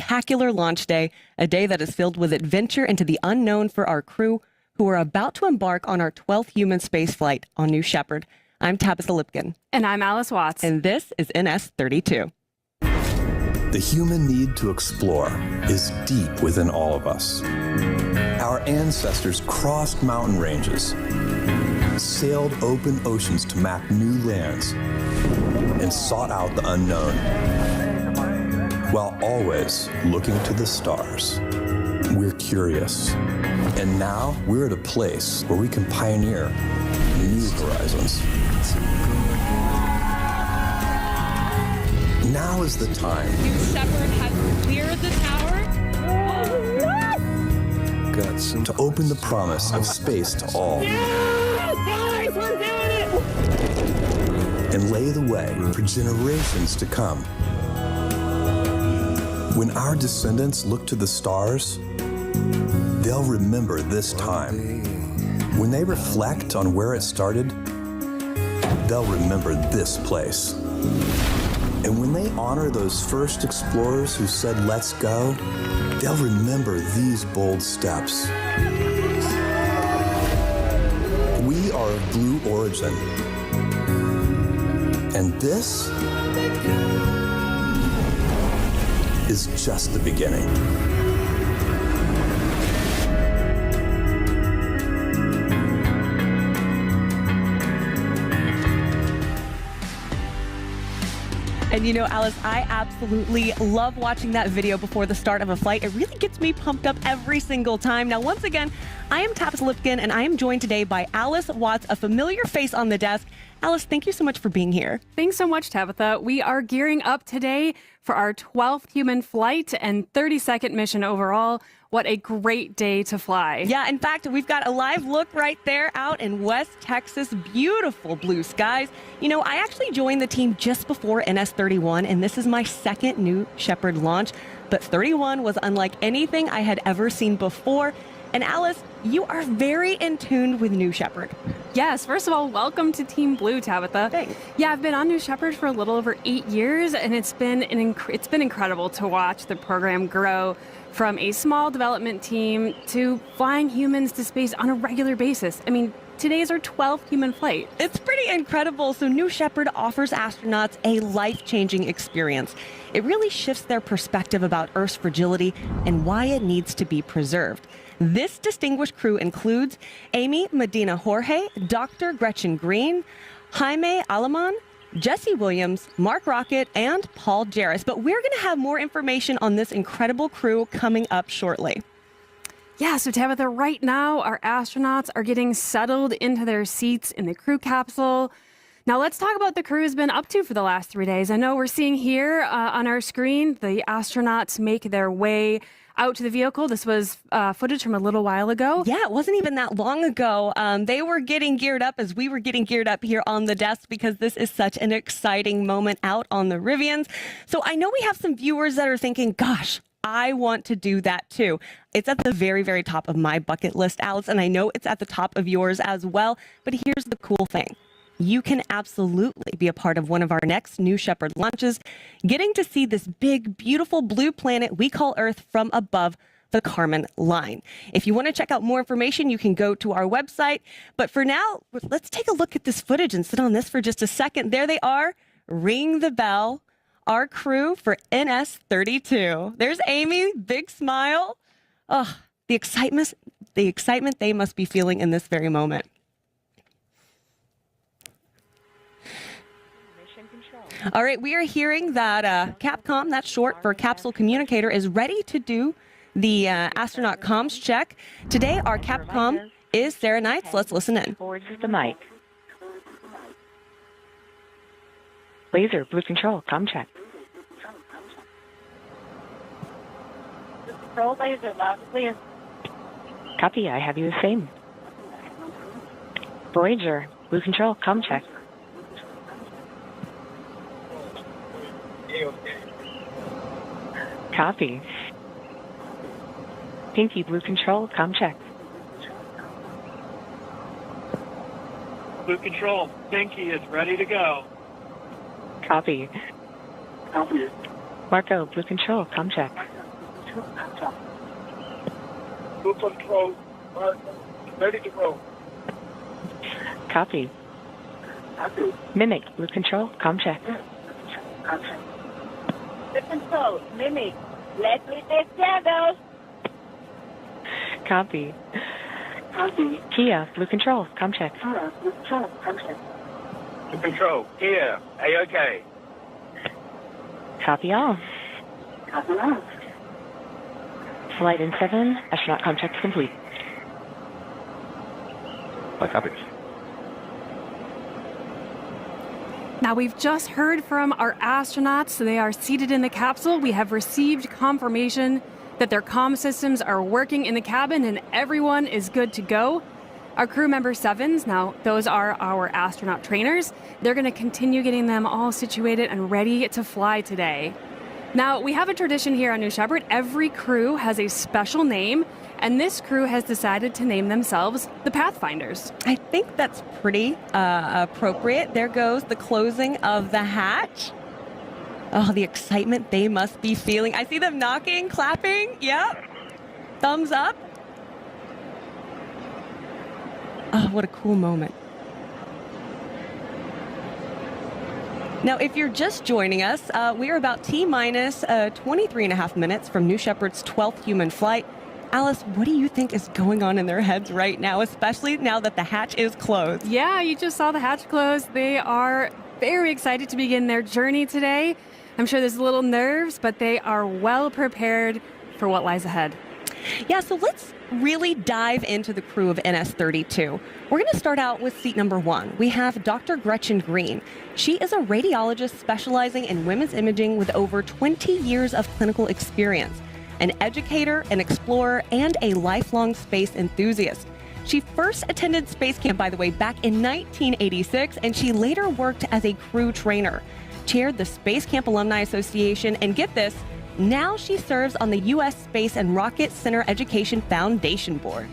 spectacular launch day, a day that is filled with adventure into the unknown for our crew, who are about to embark on our 12th human space flight on New Shepard. I'm Tabitha Lipkin. And I'm Alice Watts. And this is NS-32. The human need to explore is deep within all of us. Our ancestors crossed mountain ranges, sailed open oceans to map new lands, and sought out the unknown, while always looking to the stars. We're curious, and now we're at a place where we can pioneer new horizons. Now is the time. New Shepard has cleared the tower. To open the promise of space to all. Guys, we're doing it! And lay the way for generations to come. When our descendants look to the stars, they'll remember this time. When they reflect on where it started, they'll remember this place. And when they honor those first explorers who said, "Let's go," they'll remember these bold steps. We are of blue origin. And this is just the beginning. And you know, Alice, I absolutely love watching that video before the start of a flight. It really gets me pumped up every single time. Now, once again, I am Tabitha Lipkin, and I am joined today by Alice Watts, a familiar face on the desk. Alice, thank you so much for being here. Thanks so much, Tabitha. We are gearing up today for our 12th human flight and 32nd mission overall. What a great day to fly. Yeah, in fact, we've got a live look right there out in West Texas. Beautiful blue skies. You know, I actually joined the team just before NS-31, and this is my second New Shepard launch. But 31 was unlike anything I had ever seen before. And Alice, you are very in tune with New Shepard. Yes, first of all, welcome to Team Blue, Tabitha. Thanks. Yeah, I've been on New Shepard for a little over 8 years, and it's been incredible to watch the program grow from a small development team to flying humans to space on a regular basis. I mean, today is our 12th human flight. It's pretty incredible. So New Shepard offers astronauts a life-changing experience. It really shifts their perspective about Earth's fragility and why it needs to be preserved. This distinguished crew includes Amy Medina Jorge, Dr. Gretchen Green, Jaime Aleman, Jesse Williams, Mark Rocket, and Paul Jarris. But we're going to have more information on this incredible crew coming up shortly. Yeah, so Tabitha, right now our astronauts are getting settled into their seats in the crew capsule. Now let's talk about what the crew has been up to for the last 3 days. I know we're seeing here on our screen the astronauts make their way out to the vehicle. This was footage from a little while ago. Yeah, it wasn't even that long ago. They were getting geared up as we were getting geared up here on the desk because this is such an exciting moment out on the Rivians. So I know we have some viewers that are thinking, gosh, I want to do that too. It's at the very, very top of my bucket list, Alice, and I know it's at the top of yours as well. But here's the cool thing. You can absolutely be a part of one of our next New Shepard launches, getting to see this big, beautiful blue planet we call Earth from above the Kármán line. If you want to check out more information, you can go to our website. But for now, let's take a look at this footage and sit on this for just a second. There they are. Ring the bell. Our crew for NS-32. There's Amy, big smile. Oh, the excitement they must be feeling in this very moment. All right, we are hearing that Capcom, that's short for Capsule Communicator, is ready to do the astronaut comms check. Today, our Capcom is Sarah Knights. Let's listen in. Towards the mic. Laser, blue control, comm check. Control laser, loud and clear. Copy, I have you the same. Voyager, blue control, comm check. Copy. Pinky, blue control, comm check. Blue control, Pinky is ready to go. Copy. Copy. Marco, blue control, comm check. Blue Control, ready to go. Copy. Mimic, Blue Control, com check. Blue Control, Mimic, let me take shadows. Copy. Kia, Blue Control, com check. Blue Control, here, A-OK. Copy all. Flight in 7, astronaut com check complete. Copy. Now, we've just heard from our astronauts. They are seated in the capsule. We have received confirmation that their comm systems are working in the cabin and everyone is good to go. Our crew member 7s, now those are our astronaut trainers. They're going to continue getting them all situated and ready to fly today. Now, we have a tradition here on New Shepard. Every crew has a special name, and this crew has decided to name themselves the Pathfinders. I think that's pretty appropriate. There goes the closing of the hatch. Oh, the excitement they must be feeling. I see them knocking, clapping. Yep. Thumbs up. Oh, what a cool moment. Now, if you're just joining us, we are about T-minus 23 and a half minutes from New Shepard's 12th human flight. Alice, what do you think is going on in their heads right now, especially now that the hatch is closed? Yeah, you just saw the hatch close. They are very excited to begin their journey today. I'm sure there's a little nerves, but they are well prepared for what lies ahead. Yeah, so let's really dive into the crew of NS-32. We're going to start out with seat number 1. We have Dr. Gretchen Green. She is a radiologist specializing in women's imaging with over 20 years of clinical experience, an educator, an explorer, and a lifelong space enthusiast. She first attended space camp, by the way, back in 1986, and she later worked as a crew trainer, chaired the Space Camp Alumni Association, and get this, now she serves on the U.S. Space and Rocket Center Education Foundation Board.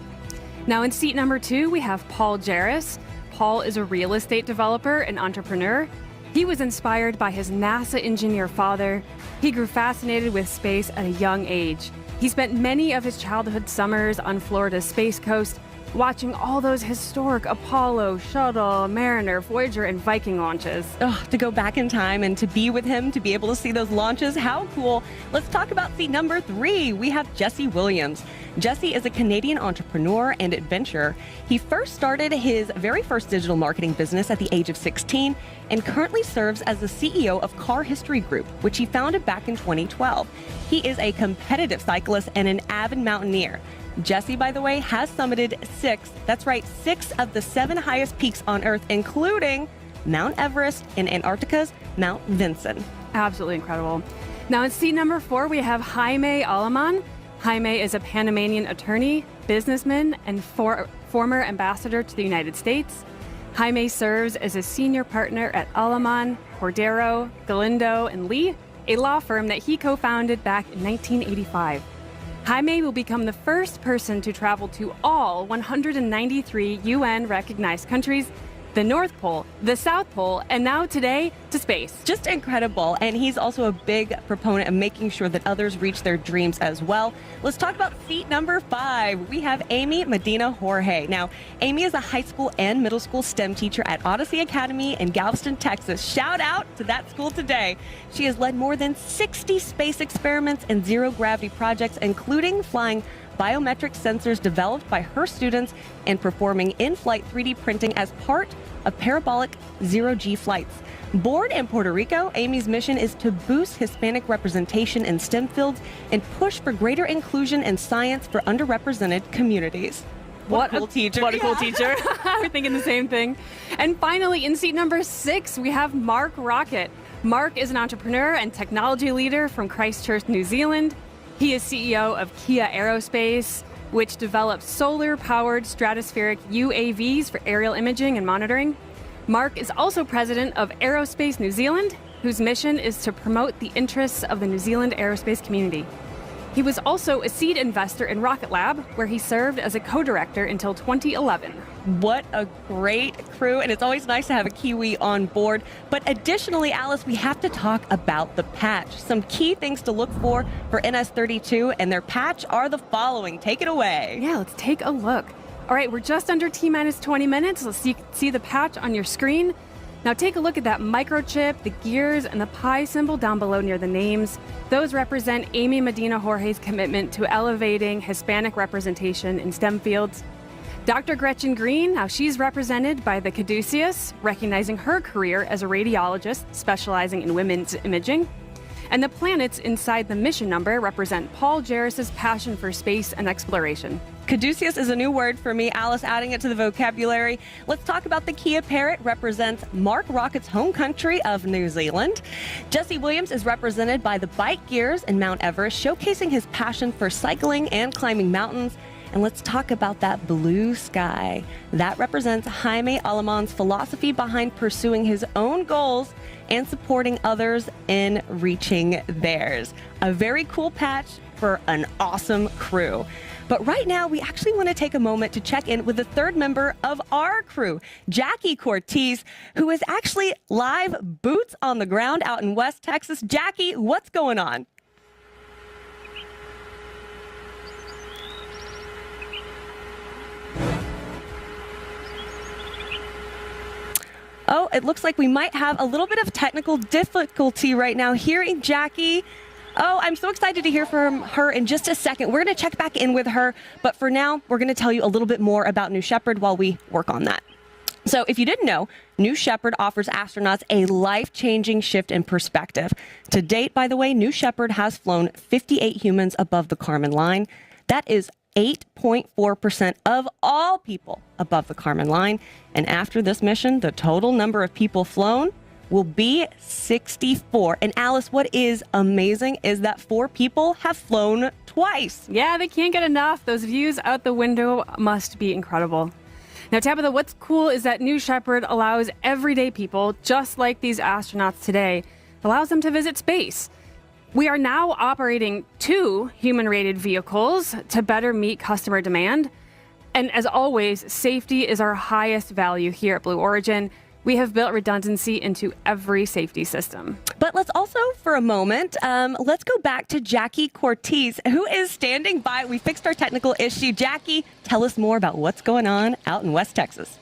Now in seat number 2, we have Paul Jarris. Paul is a real estate developer and entrepreneur. He was inspired by his NASA engineer father. He grew fascinated with space at a young age. He spent many of his childhood summers on Florida's Space Coast, watching all those historic Apollo, Shuttle, Mariner, Voyager, and Viking launches. Oh, to go back in time and to be with him, to be able to see those launches, how cool. Let's talk about seat number 3. We have Jesse Williams. Jesse is a Canadian entrepreneur and adventurer. He first started his very first digital marketing business at the age of 16 and currently serves as the CEO of Car History Group, which he founded back in 2012. He is a competitive cyclist and an avid mountaineer. Jesse, by the way, has summited 6 of the 7 highest peaks on Earth, including Mount Everest and Antarctica's Mount Vinson. Absolutely incredible. Now in seat number 4, we have Jaime Alaman. Jaime is a Panamanian attorney, businessman, and former ambassador to the United States. Jaime serves as a senior partner at Alaman, Cordero, Galindo, and Lee, a law firm that he co-founded back in 1985. Jaime will become the first person to travel to all 193 UN-recognized countries, the North Pole, the South Pole, and now today, to space. Just incredible. And he's also a big proponent of making sure that others reach their dreams as well. Let's talk about seat number 5. We have Amy Medina Jorge. Now, Amy is a high school and middle school STEM teacher at Odyssey Academy in Galveston, Texas. Shout out to that school today. She has led more than 60 space experiments and zero-gravity projects, including flying biometric sensors developed by her students and performing in-flight 3D printing as part of parabolic zero-G flights. Born in Puerto Rico, Amy's mission is to boost Hispanic representation in STEM fields and push for greater inclusion in science for underrepresented communities. What a cool teacher. What a cool teacher. We're thinking the same thing. And finally, in seat number 6, we have Mark Rocket. Mark is an entrepreneur and technology leader from Christchurch, New Zealand. He is CEO of Kia Aerospace, which develops solar-powered stratospheric UAVs for aerial imaging and monitoring. Mark is also president of Aerospace New Zealand, whose mission is to promote the interests of the New Zealand aerospace community. He was also a seed investor in Rocket Lab, where he served as a co-director until 2011. What a great crew, and it's always nice to have a Kiwi on board. But additionally, Alice, we have to talk about the patch. Some key things to look for NS-32 and their patch are the following. Take it away. Yeah, let's take a look. All right, we're just under T-minus 20 minutes. Let's see the patch on your screen. Now take a look at that microchip, the gears, and the pi symbol down below near the names. Those represent Amy Medina Jorge's commitment to elevating Hispanic representation in STEM fields. Dr. Gretchen Green, now she's represented by the caduceus, recognizing her career as a radiologist specializing in women's imaging. And the planets inside the mission number represent Paul Jarris's passion for space and exploration. Caduceus is a new word for me, Alice, adding it to the vocabulary. Let's talk about the Kia Parrot, represents Mark Rocket's home country of New Zealand. Jesse Williams is represented by the bike gears in Mount Everest, showcasing his passion for cycling and climbing mountains. And let's talk about that blue sky. That represents Jaime Aleman's philosophy behind pursuing his own goals and supporting others in reaching theirs. A very cool patch for an awesome crew. But right now, we actually want to take a moment to check in with the third member of our crew, Jackie Cortez, who is actually live boots on the ground out in West Texas. Jackie, what's going on? Oh, it looks like we might have a little bit of technical difficulty right now hearing Jackie. Oh, I'm so excited to hear from her in just a second. We're going to check back in with her, but for now, we're going to tell you a little bit more about New Shepard while we work on that. So if you didn't know, New Shepard offers astronauts a life-changing shift in perspective. To date, by the way, New Shepard has flown 58 humans above the Kármán line. That is 8.4% of all people above the Kármán line. And after this mission, the total number of people flown will be 64. And Alice, what is amazing is that 4 people have flown twice. Yeah, they can't get enough. Those views out the window must be incredible. Now, Tabitha, what's cool is that New Shepard allows everyday people, just like these astronauts today, allows them to visit space. We are now operating 2 human-rated vehicles to better meet customer demand. And as always, safety is our highest value here at Blue Origin. We have built redundancy into every safety system. But let's also, for a moment, let's go back to Jackie Cortez, who is standing by. We fixed our technical issue. Jackie, tell us more about what's going on out in West Texas.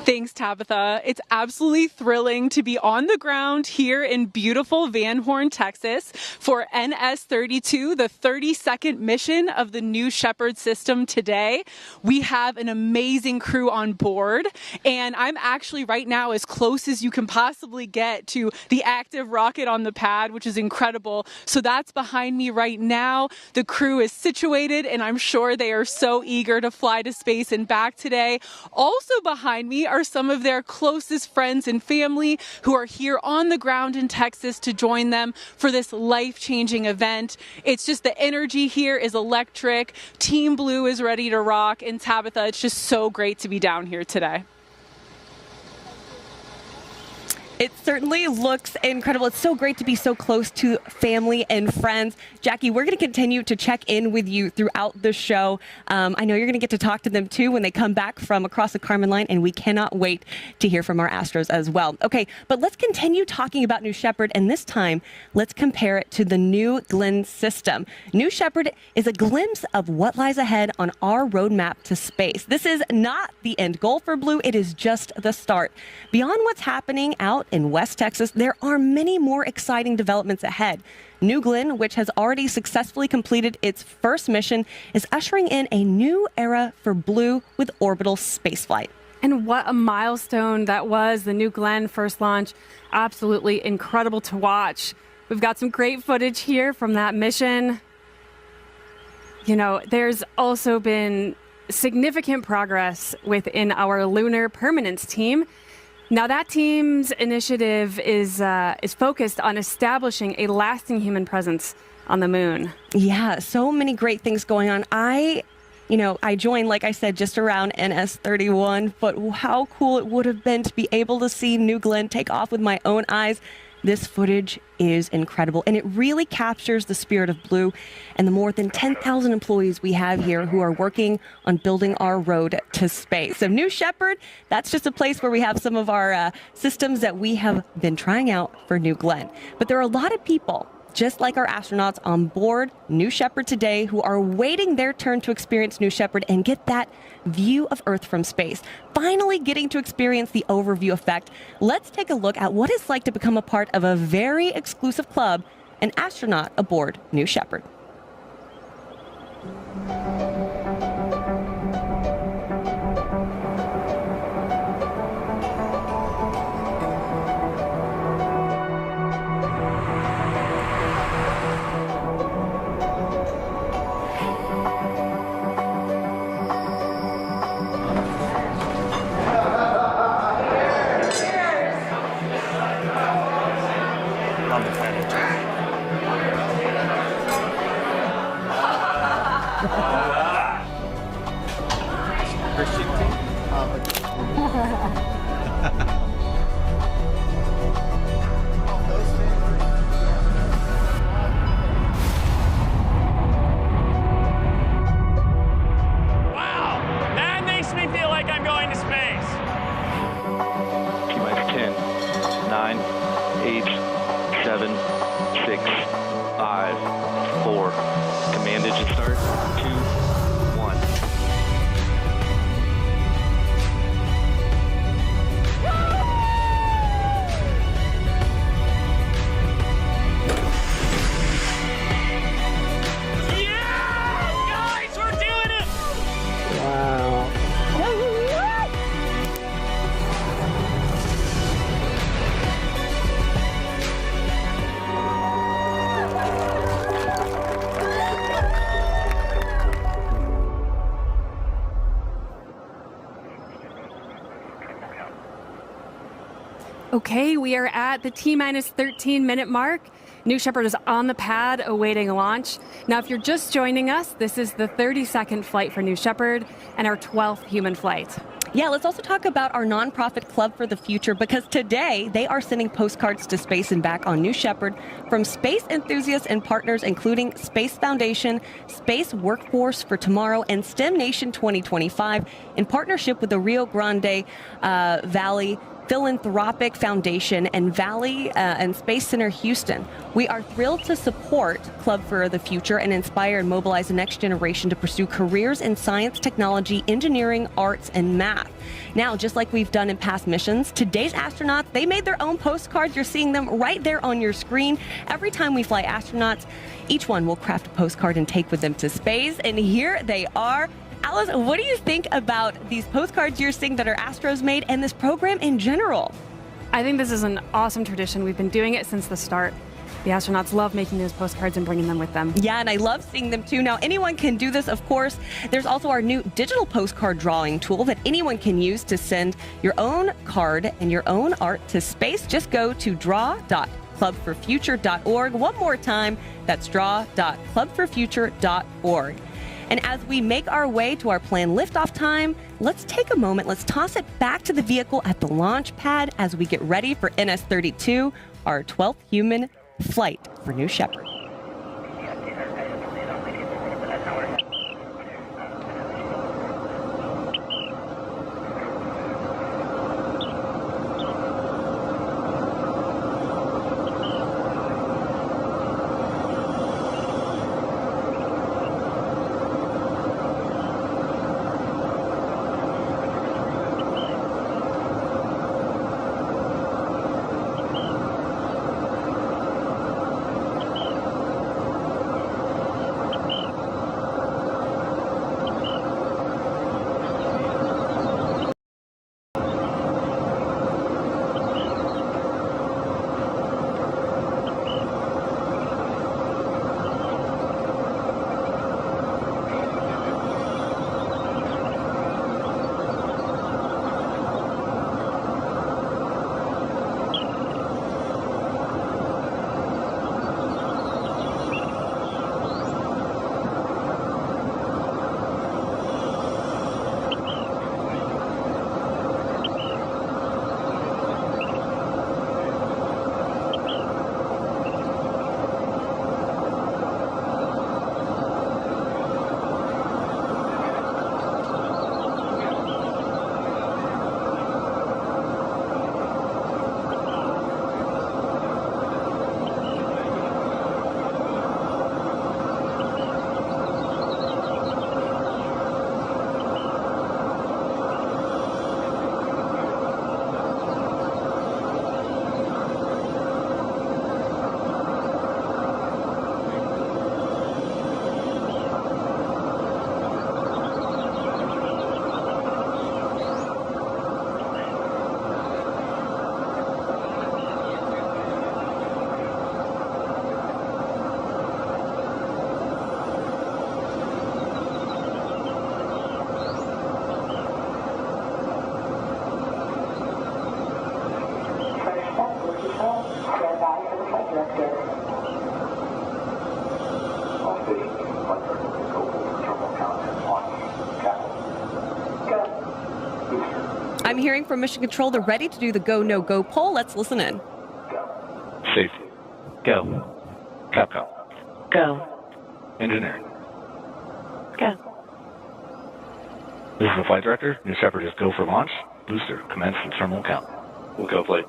Thanks, Tabitha. It's absolutely thrilling to be on the ground here in beautiful Van Horn, Texas for NS-32, the 32nd mission of the New Shepard system today. We have an amazing crew on board, and I'm actually right now as close as you can possibly get to the active rocket on the pad, which is incredible. So that's behind me right now. The crew is situated, and I'm sure they are so eager to fly to space and back today. Also behind me are some of their closest friends and family who are here on the ground in Texas to join them for this life-changing event. It's just the energy here is electric. Team Blue is ready to rock. And Tabitha, it's just so great to be down here today. It certainly looks incredible. It's so great to be so close to family and friends. Jackie, we're going to continue to check in with you throughout the show. I know you're going to get to talk to them too when they come back from across the Kármán line, and we cannot wait to hear from our Astros as well. Okay, but let's continue talking about New Shepard, and this time, let's compare it to the New Glenn system. New Shepard is a glimpse of what lies ahead on our roadmap to space. This is not the end goal for Blue. It is just the start. Beyond what's happening out in West Texas, there are many more exciting developments ahead. New Glenn, which has already successfully completed its first mission, is ushering in a new era for Blue with orbital spaceflight. And what a milestone that was, the New Glenn first launch. Absolutely incredible to watch. We've got some great footage here from that mission. You know, there's also been significant progress within our lunar permanence team. Now, that team's initiative is focused on establishing a lasting human presence on the moon. Yeah, so many great things going on. I joined, like I said, just around NS-31, but how cool it would have been to be able to see New Glenn take off with my own eyes. This footage is incredible, and it really captures the spirit of Blue and the more than 10,000 employees we have here who are working on building our road to space. So New Shepard, that's just a place where we have some of our systems that we have been trying out for New Glenn. But there are a lot of people, just like our astronauts on board New Shepard today, who are waiting their turn to experience New Shepard and get that view of Earth from space. Finally getting to experience the overview effect. Let's take a look at what it's like to become a part of a very exclusive club, an astronaut aboard New Shepard. Wow! That makes me feel like I'm going to space. T-minus 10, 9, 8, 7, 6, 5, 4. Command engine start. 2, 1. Yeah! Guys, we're doing it! Okay, we are at the T-minus 13 minute mark. New Shepard is on the pad awaiting launch. Now, if you're just joining us, this is the 32nd flight for New Shepard and our 12th human flight. Yeah, let's also talk about our nonprofit Club for the Future, because today they are sending postcards to space and back on New Shepard from space enthusiasts and partners including Space Foundation, Space Workforce for Tomorrow, and STEM Nation 2025 in partnership with the Rio Grande Valley Philanthropic Foundation and Valley and Space Center Houston. We are thrilled to support Club for the Future and inspire and mobilize the next generation to pursue careers in science, technology, engineering, arts, and math. Now, just like we've done in past missions, today's astronauts, they made their own postcards. You're seeing them right there on your screen. Every time we fly astronauts, each one will craft a postcard and take with them to space. And here they are. Alice, what do you think about these postcards you're seeing that our Astros made and this program in general? I think this is an awesome tradition. We've been doing it since the start. The astronauts love making those postcards and bringing them with them. Yeah, and I love seeing them too. Now, anyone can do this, of course. There's also our new digital postcard drawing tool that anyone can use to send your own card and your own art to space. Just go to draw.clubforfuture.org. One more time, that's draw.clubforfuture.org. And as we make our way to our planned liftoff time, let's take a moment. Let's toss it back to the vehicle at the launch pad as we get ready for NS-32, our 12th human flight for New Shepard. I'm hearing from Mission Control they're ready to do the go, no go poll. Let's listen in. Safe. Go. Capcom. Go. Engineering. Go. This is the flight director. New Shepard is go for launch. Booster, commence the terminal count. We'll go flight.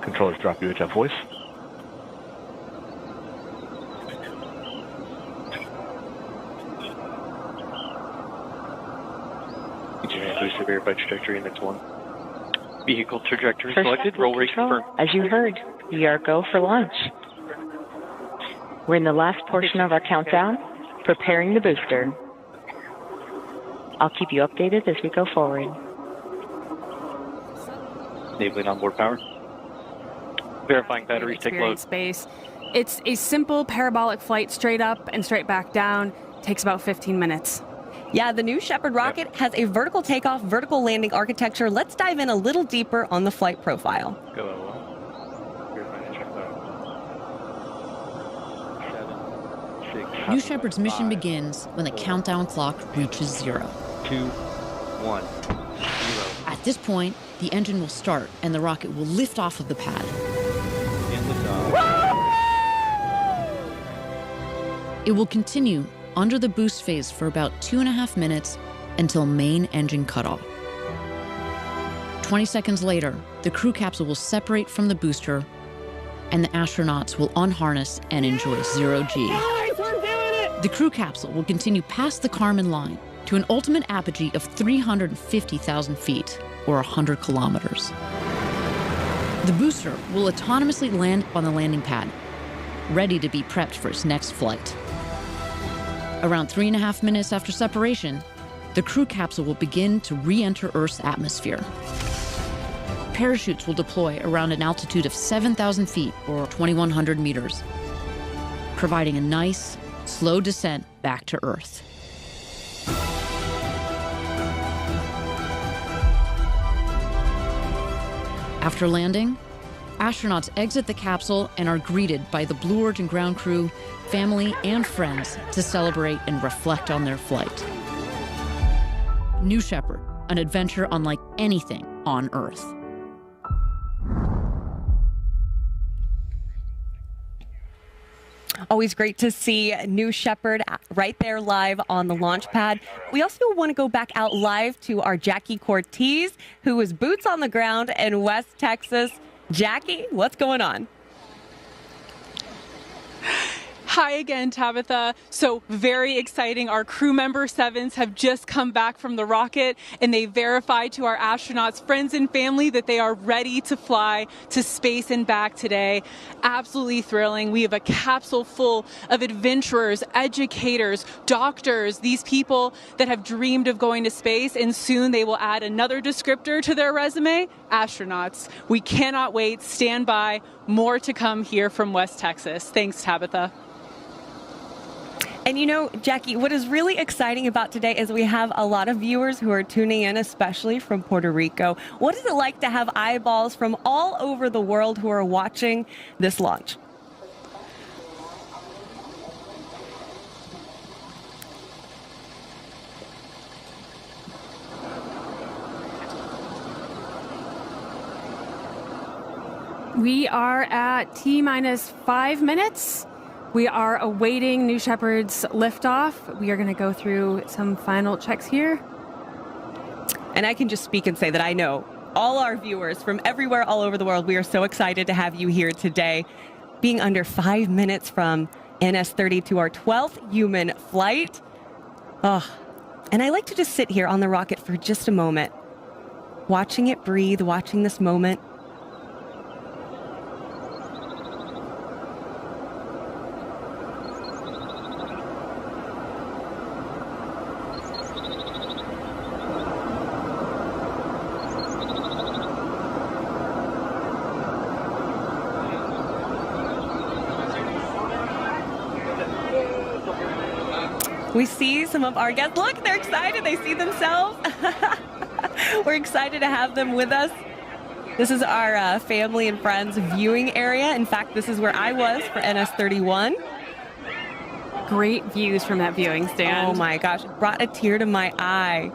Controllers drop UHF voice. Engineering booster verified trajectory index 1. Vehicle trajectory First selected. up, Roll rate control. confirmed. As you heard, we are go for launch. We're in the last portion of our countdown, preparing the booster. I'll keep you updated as we go forward. Enabling onboard power. Verifying batteries take load. Experience space. It's a simple parabolic flight straight up and straight back down. Takes about 15 minutes. Yeah, the new Shepard rocket has a vertical takeoff, vertical landing architecture. Let's dive in a little deeper on the flight profile. Go. New Shepard's mission begins when the countdown clock reaches 0. 2, 1, 0. At this point, the engine will start and the rocket will lift off of the pad. And liftoff. It will continue under the boost phase for about 2.5 minutes until main engine cutoff. 20 seconds later, the crew capsule will separate from the booster and the astronauts will unharness and enjoy 0G. The crew capsule will continue past the Kármán line to an ultimate apogee of 350,000 feet, or 100 kilometers. The booster will autonomously land on the landing pad, ready to be prepped for its next flight. Around 3.5 minutes after separation, the crew capsule will begin to re-enter Earth's atmosphere. Parachutes will deploy around an altitude of 7,000 feet, or 2,100 meters, providing a nice, slow descent back to Earth. After landing, astronauts exit the capsule and are greeted by the Blue Origin ground crew, family, and friends to celebrate and reflect on their flight. New Shepard, an adventure unlike anything on Earth. Always great to see New Shepard right there live on the launch pad. We also want to go back out live to our Jackie Cortez, who was boots on the ground in West Texas. Jackie, what's going on? Hi again, Tabitha. So very exciting. Our crew member 7s have just come back from the rocket and they verified to our astronauts, friends and family that they are ready to fly to space and back today. Absolutely thrilling. We have a capsule full of adventurers, educators, doctors, these people that have dreamed of going to space, and soon they will add another descriptor to their resume, astronauts. We cannot wait. Stand by. More to come here from West Texas. Thanks, Tabitha. And you know, Jackie, what is really exciting about today is we have a lot of viewers who are tuning in, especially from Puerto Rico. What is it like to have eyeballs from all over the world who are watching this launch? We are at T-minus 5 minutes. We are awaiting New Shepard's liftoff. We are going to go through some final checks here. And I can just speak and say that I know all our viewers from everywhere all over the world, we are so excited to have you here today. Being under 5 minutes from NS-32, our 12th human flight. Oh, and I like to just sit here on the rocket for just a moment, watching it breathe, watching this moment. We see some of our guests. Look, they're excited. They see themselves. We're excited to have them with us. This is our family and friends viewing area. In fact, this is where I was for NS-31. Great views from that viewing stand. Oh my gosh, it brought a tear to my eye.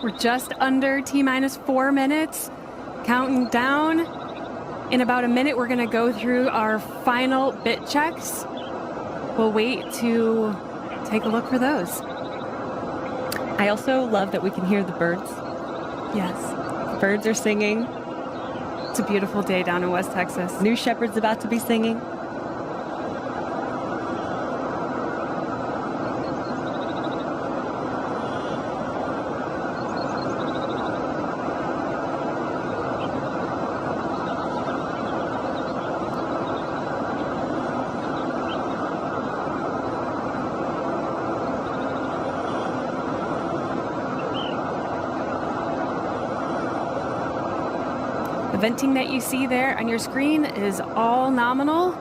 We're just under T-minus 4 minutes, counting down. In about a minute, we're going to go through our final bit checks. We'll wait to take a look for those. I also love that we can hear the birds. Yes. The birds are singing. It's a beautiful day down in West Texas. New Shepard's about to be singing. The venting that you see there on your screen is all nominal.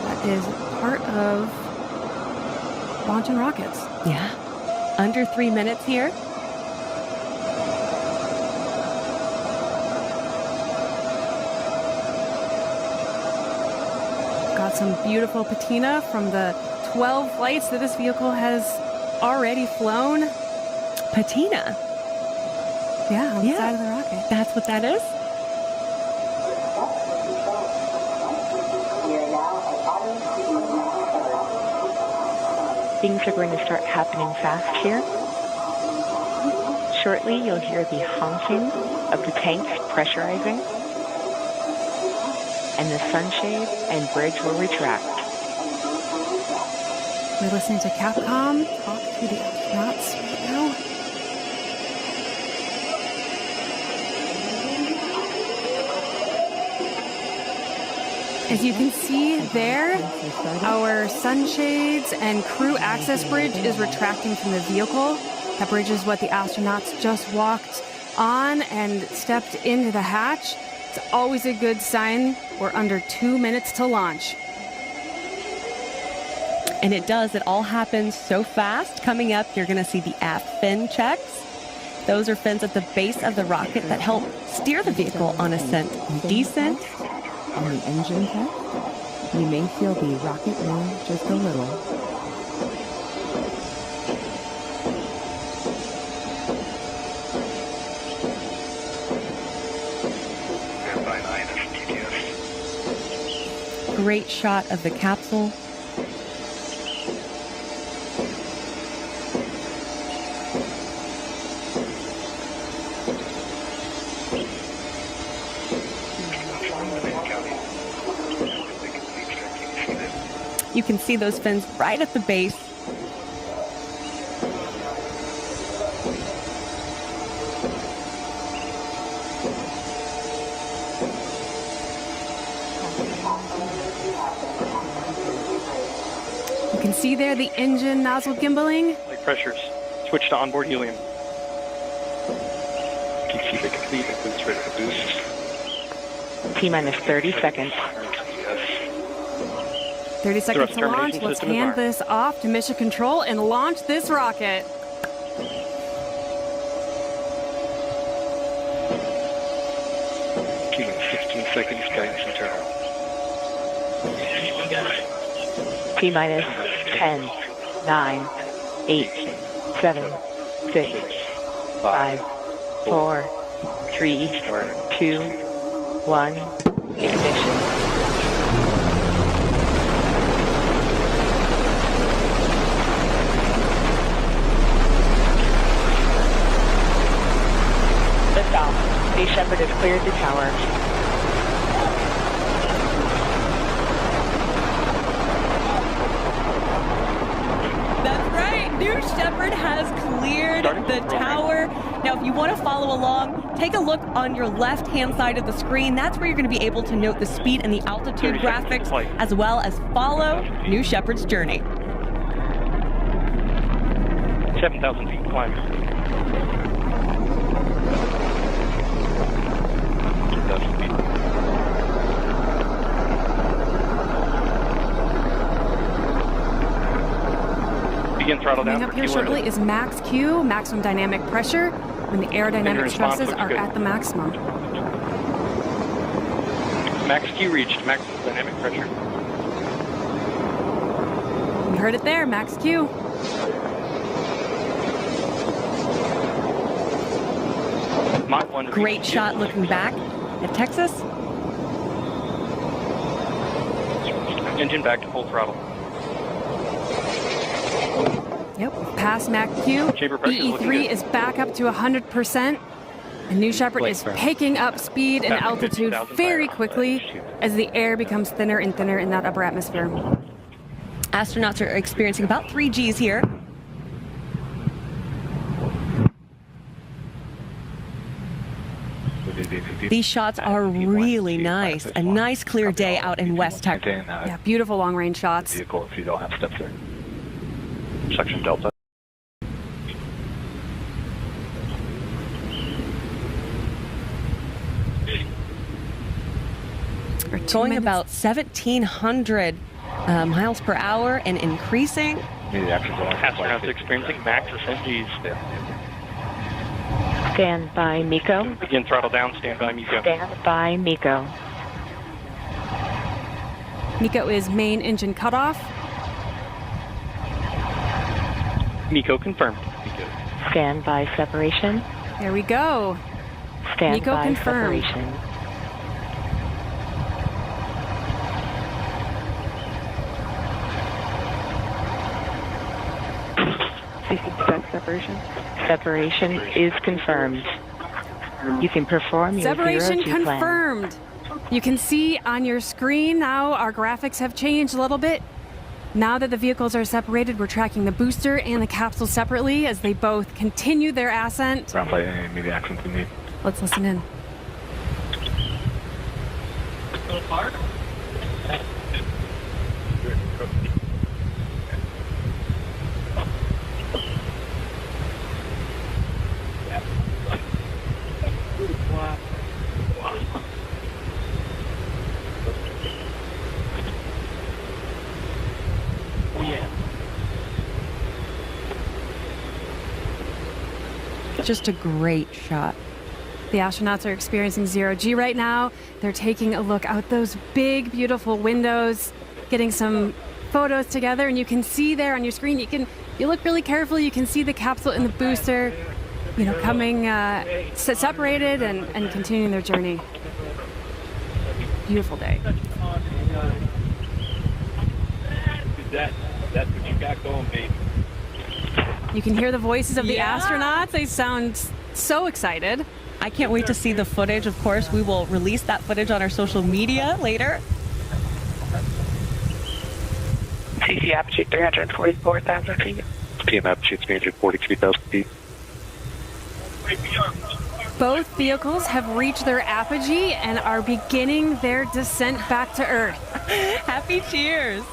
That is part of launching rockets. Yeah. Under 3 minutes here. Got some beautiful patina from the 12 flights that this vehicle has already flown. Patina. Yeah, on the side of the rocket. That's what that is? Things are going to start happening fast here. Shortly, you'll hear the honking of the tanks pressurizing, and the sunshade and bridge will retract. We're listening to Capcom talk to the astronauts right now. As you can see there, our sunshades and crew access bridge is retracting from the vehicle. That bridge is what the astronauts just walked on and stepped into the hatch. It's always a good sign. We're under 2 minutes to launch. And it does. It all happens so fast. Coming up, you're going to see the aft fin checks. Those are fins at the base of the rocket that help steer the vehicle on ascent and descent. On the engine test, you may feel the rocket move just a little. Great shot of the capsule. You can see those fins right at the base. You can see there the engine nozzle gimbaling. Light pressures. Switch to onboard helium. Keep it complete and boost ready to boost. T-minus 30 seconds. 30 seconds to launch. Let's hand this off to Mission Control and launch this rocket. Keeping 15 seconds, guidance internal. T-minus 10, 9, 8, 7, 6, 5, 4, 3, 2, 1, ignition. Liftoff. Space Shepard has cleared the tower. That's right. New Shepard has cleared the tower. Now, if you want to follow along, take a look on your left-hand side of the screen. That's where you're going to be able to note the speed and the altitude graphics, as well as follow New Shepard's journey. 7,000 feet climb. 2,000 feet. Begin throttle down. Coming up here shortly is max Q, maximum dynamic pressure, when the aerodynamic stresses are at the maximum. Max Q reached, max dynamic pressure. You heard it there, max Q. Mach 1 Great shot looking back at Texas. Engine back to full throttle. Yep, past Mach Q. Chamber pressure is looking BE3 good. is back up to 100%. And New Shepard is picking up speed and altitude very quickly as the air becomes thinner and thinner in that upper atmosphere. Astronauts are experiencing about 3 Gs here. These shots are really nice. A nice clear day out in West Texas. Yeah, beautiful long-range shots. Vehicle if you don't have steps there. Section Delta. Going about 1,700 miles per hour and increasing. Astronauts experiencing max ascent Gs. Stand by, Miko. Begin throttle down, stand by, Miko. Stand by, Miko. Miko is main engine cutoff. Miko confirmed. Stand by, separation. There we go. Stand Miko by, confirmed. separation. Separation. Separation is confirmed. You can perform your Separation 0G plan. confirmed. You can see on your screen now our graphics have changed a little bit. Now that the vehicles are separated, we're tracking the booster and the capsule separately as they both continue their ascent. Ground flight, any immediate actions we need. Let's listen in. Just a great shot. The astronauts are experiencing 0G right now. They're taking a look out those big, beautiful windows, getting some photos together, and you can see there on your screen, you look really carefully, you can see the capsule and the booster, coming separated and continuing their journey. Beautiful day. That's what you got going, baby. You can hear the voices of the astronauts. They sound so excited. I can't wait to see the footage. Of course, we will release that footage on our social media later. CC apogee 344,000 feet. PM apogee 343,000 feet. Both vehicles have reached their apogee and are beginning their descent back to Earth. Happy cheers.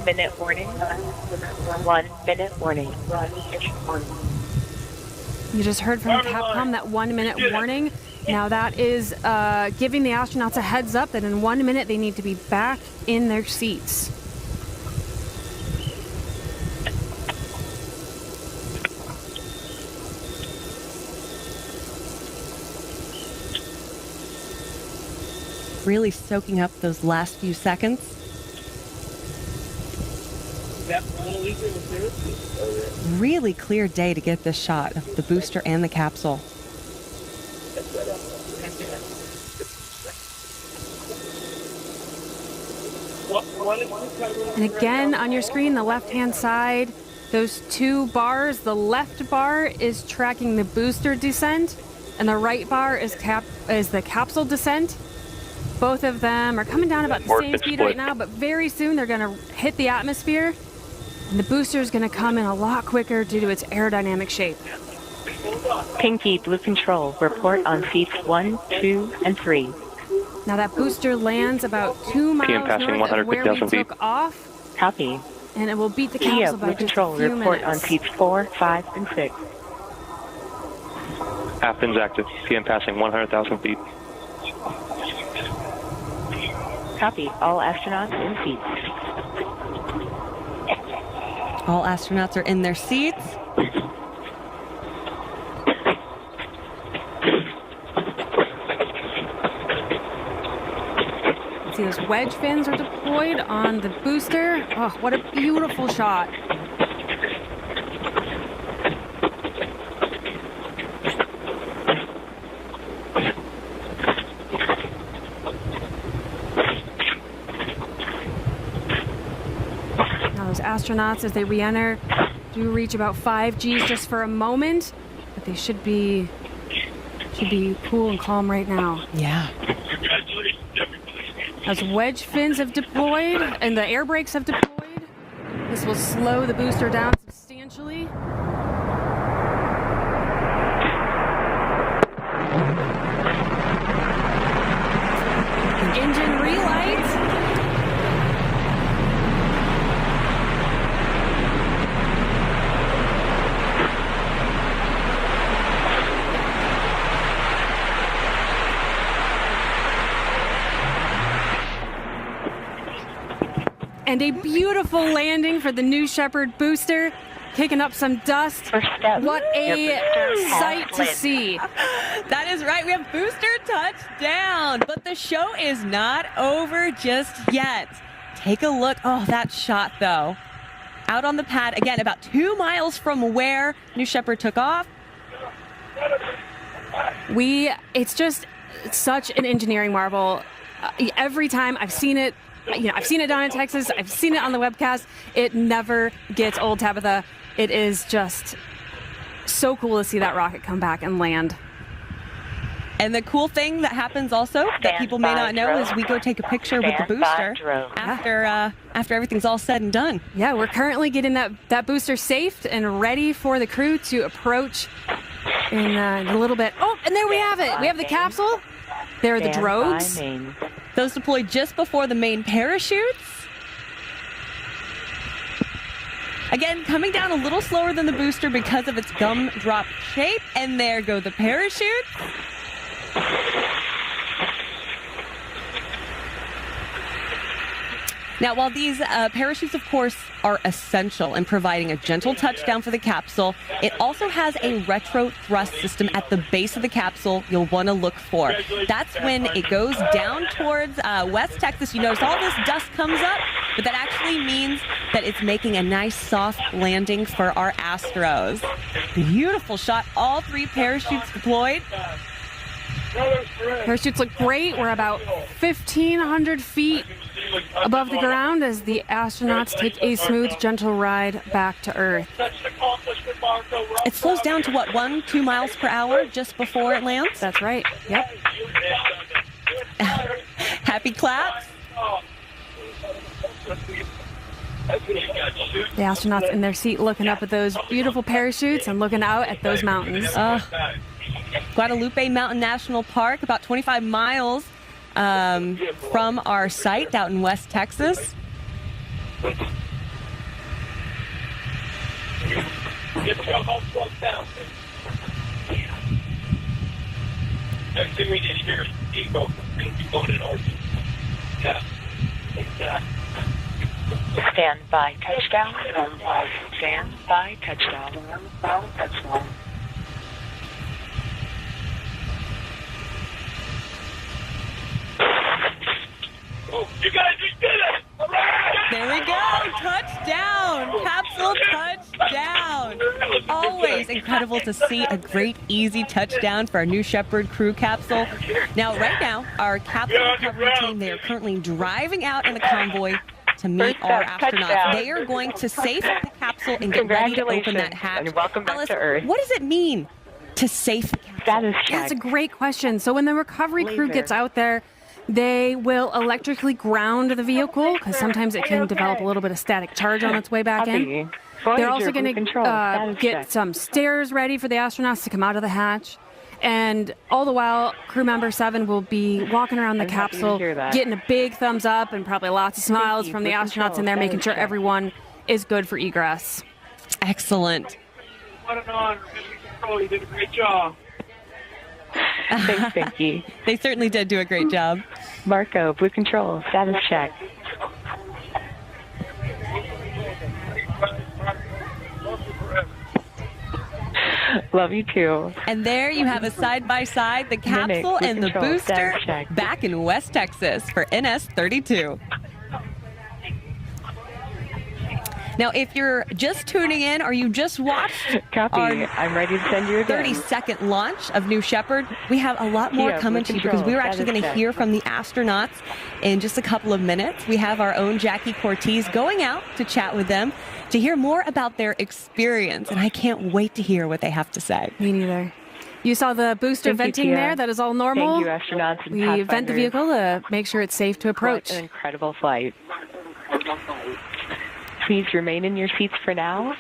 Minute warning. 1 minute warning. You just heard from Capcom that 1 minute warning. Now that is giving the astronauts a heads up that in 1 minute they need to be back in their seats. Really soaking up those last few seconds. Really clear day to get this shot of the booster and the capsule. And again, on your screen, the left-hand side, those two bars, the left bar is tracking the booster descent, and the right bar is the capsule descent. Both of them are coming down about the same speed right now, but very soon they're going to hit the atmosphere, and the booster is going to come in a lot quicker due to its aerodynamic shape. Pinky, Blue Control, report on seats 1, 2, and 3. Now that booster lands about 2 miles passing north of where we 150,000 feet. took off, Copy. and it will beat the Kia, capsule by Blue just a Control, few report on minutes. seats 4, 5, and 6. Athens active. PM passing 100,000 feet. Copy. All astronauts in seats. All astronauts are in their seats. See, those wedge fins are deployed on the booster. Oh, what a beautiful shot. Now those astronauts, as they re-enter, do reach about 5 Gs just for a moment, but they should be cool and calm right now. Yeah. As wedge fins have deployed and the air brakes have deployed, this will slow the booster down substantially. The engine relight. And a beautiful landing for the new Shepard booster, kicking up some dust. What a sight to see. That is right. We have booster touchdown, but the show is not over just yet. Take a look. Oh, that shot, though. Out on the pad, again, about 2 miles from where New Shepard took off. It's just such an engineering marvel. Every time I've seen it, I've seen it down in Texas. I've seen it on the webcast. It never gets old, Tabitha. It is just so cool to see that rocket come back and land. And the cool thing that happens also that people may not know is we go take a picture with the booster after everything's all said and done. Yeah, we're currently getting that booster safed and ready for the crew to approach in a little bit. Oh, and there we have it. We have the capsule. There are the drogues. Those deployed just before the main parachutes. Again, coming down a little slower than the booster because of its gumdrop shape. And there go the parachutes. Now, while these parachutes, of course, are essential in providing a gentle touchdown for the capsule, it also has a retro thrust system at the base of the capsule you'll want to look for. That's when it goes down towards West Texas. You notice all this dust comes up, but that actually means that it's making a nice soft landing for our Astros. Beautiful shot. All 3 parachutes deployed. Parachutes look great. We're about 1,500 feet above the ground as the astronauts take a smooth, gentle ride back to Earth. It slows down to what, 1-2 miles per hour just before it lands? That's right. Yep. Happy claps. The astronauts in their seat looking up at those beautiful parachutes and looking out at those mountains. Guadalupe Mountain National Park, about 25 miles from our site out in West Texas. Stand by touchdown. Stand by touchdown. Touchdown. Oh, you guys, we did it! There we go. Touchdown. Capsule touchdown. Always incredible to see a great, easy touchdown for our New Shepard crew capsule. Now, right now, our capsule recovery team, they are currently driving out in a convoy to meet our astronauts. They are going to safe the capsule and get ready to open that hatch. And welcome back Alice, to Earth. what does it mean to safe the capsule? Status check. That's a great question. So when the recovery crew gets out there, they will electrically ground the vehicle because sometimes it can develop a little bit of static charge on its way back in. They're also going to get some stairs ready for the astronauts to come out of the hatch. And all the while, crew member 7 will be walking around the I'm happy to capsule, hear that. getting a big thumbs up and probably lots of smiles you. from the Good astronauts control. in there, making sure Status check. everyone is good for egress. Excellent. What an honor, Mr. Control. You did a great job. Thanks, Pinky. They certainly did do a great job. Marco, Blue Control, status check. Love you too. And there you have a side-by-side, the capsule Blue and the Control, booster status check. back in West Texas for NS-32. Now, if you're just tuning in or you just watched Copy. our I'm ready to send you again. 30-second launch of New Shepard, we have a lot more Yeah, coming Blue to you because Control, we were actually status going to check. hear from the astronauts in just a couple of minutes. We have our own Jackie Cortez going out to chat with them to hear more about their experience, and I can't wait to hear what they have to say. Me neither. You saw the booster Thank you, venting Tia. there. That is all normal. Thank you, astronauts and We vent the pathfinders. vehicle to make sure it's safe to approach. What an incredible flight. Please remain in your seats for now.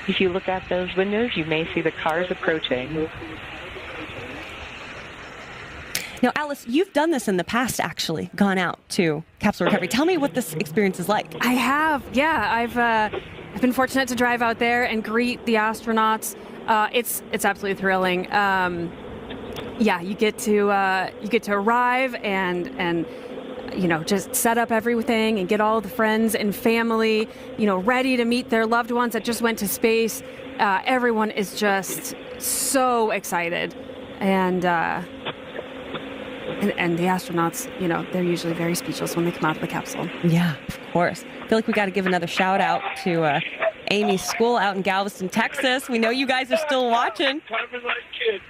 If you look out those windows, you may see the cars approaching. Now, Alice, you've done this in the past, actually, gone out to capsule recovery. Tell me what this experience is like. I have, yeah. I've been fortunate to drive out there and greet the astronauts. It's absolutely thrilling. Yeah, you get to arrive and just set up everything and get all the friends and family, ready to meet their loved ones that just went to space. Everyone is just so excited, and the astronauts, they're usually very speechless when they come out of the capsule. Yeah, of course. I feel like we got to give another shout out to Amy's school out in Galveston, Texas. We know you guys are still watching. Kind of a nice kid.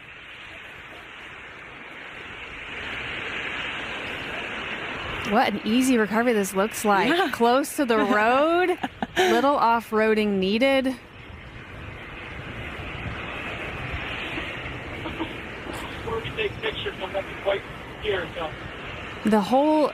What an easy recovery this looks like. Yeah. Close to the road, little off-roading needed. We're to take pictures of that quite here. So. The whole